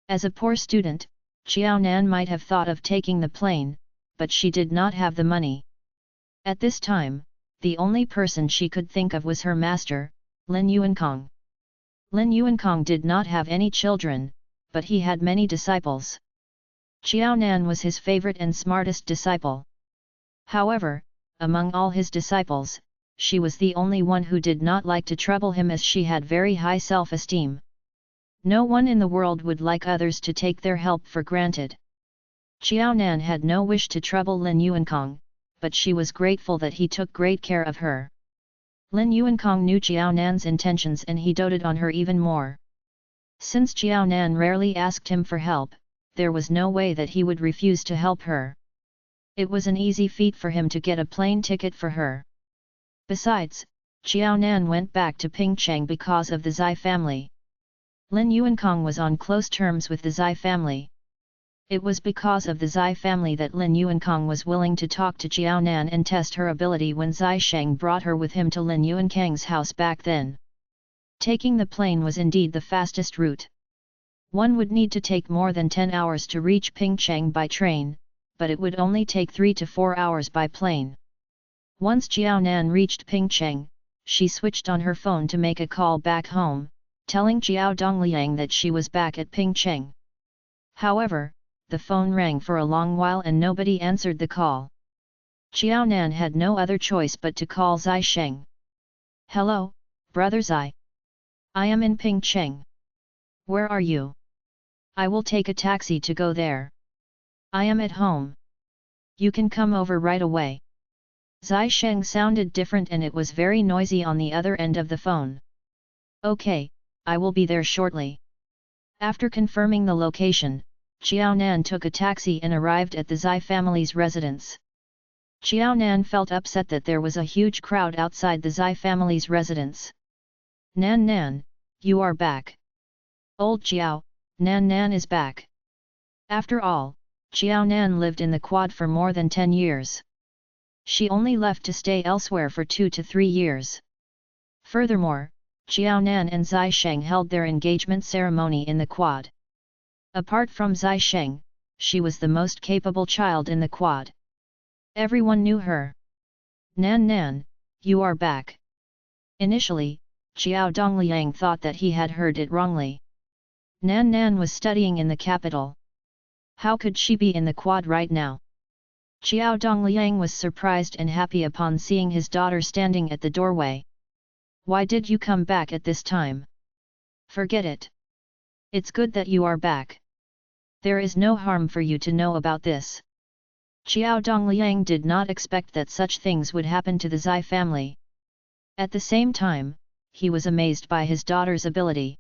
As a poor student, Jiao Nan might have thought of taking the plane, but she did not have the money. At this time, the only person she could think of was her master, Lin Yuankong. Lin Yuankong did not have any children, but he had many disciples. Jiao Nan was his favorite and smartest disciple. However, among all his disciples, she was the only one who did not like to trouble him as she had very high self-esteem. No one in the world would like others to take their help for granted. Jiao Nan had no wish to trouble Lin Yuankong, but she was grateful that he took great care of her. Lin Yuankong knew Jiao Nan's intentions and he doted on her even more. Since Jiao Nan rarely asked him for help, there was no way that he would refuse to help her. It was an easy feat for him to get a plane ticket for her. Besides, Jiao Nan went back to Pingcheng because of the Zai family. Lin Yuankong was on close terms with the Zai family. It was because of the Zai family that Lin Yuankong was willing to talk to Jiao Nan and test her ability when Zai Sheng brought her with him to Lin Yuankang's house back then. Taking the plane was indeed the fastest route. One would need to take more than 10 hours to reach Pingcheng by train, but it would only take 3 to 4 hours by plane. Once Jiao Nan reached Pingcheng, she switched on her phone to make a call back home, telling Jiao Dongliang that she was back at Pingcheng. However, the phone rang for a long while and nobody answered the call. Jiao Nan had no other choice but to call Zai Sheng. "Hello, brother Zai. I am in Pingcheng. Where are you? I will take a taxi to go there. I am at home. You can come over right away." Zai Sheng sounded different and it was very noisy on the other end of the phone. "Okay, I will be there shortly." After confirming the location, Jiao Nan took a taxi and arrived at the Zai family's residence. Jiao Nan felt upset that there was a huge crowd outside the Zai family's residence. "Nan Nan, you are back. Old Jiao, Nan Nan is back." After all, Jiao Nan lived in the quad for more than 10 years. She only left to stay elsewhere for 2 to 3 years. Furthermore, Jiao Nan and Zai Sheng held their engagement ceremony in the quad. Apart from Zai Sheng, she was the most capable child in the quad. Everyone knew her. "Nan Nan, you are back." Initially, Jiao Dongliang thought that he had heard it wrongly. Nan Nan was studying in the capital. How could she be in the quad right now? Xiao Dongliang was surprised and happy upon seeing his daughter standing at the doorway. Why did you come back at this time? Forget it. It's good that you are back. There is no harm for you to know about this. Xiao Dongliang did not expect that such things would happen to the Zai family. At the same time, he was amazed by his daughter's ability.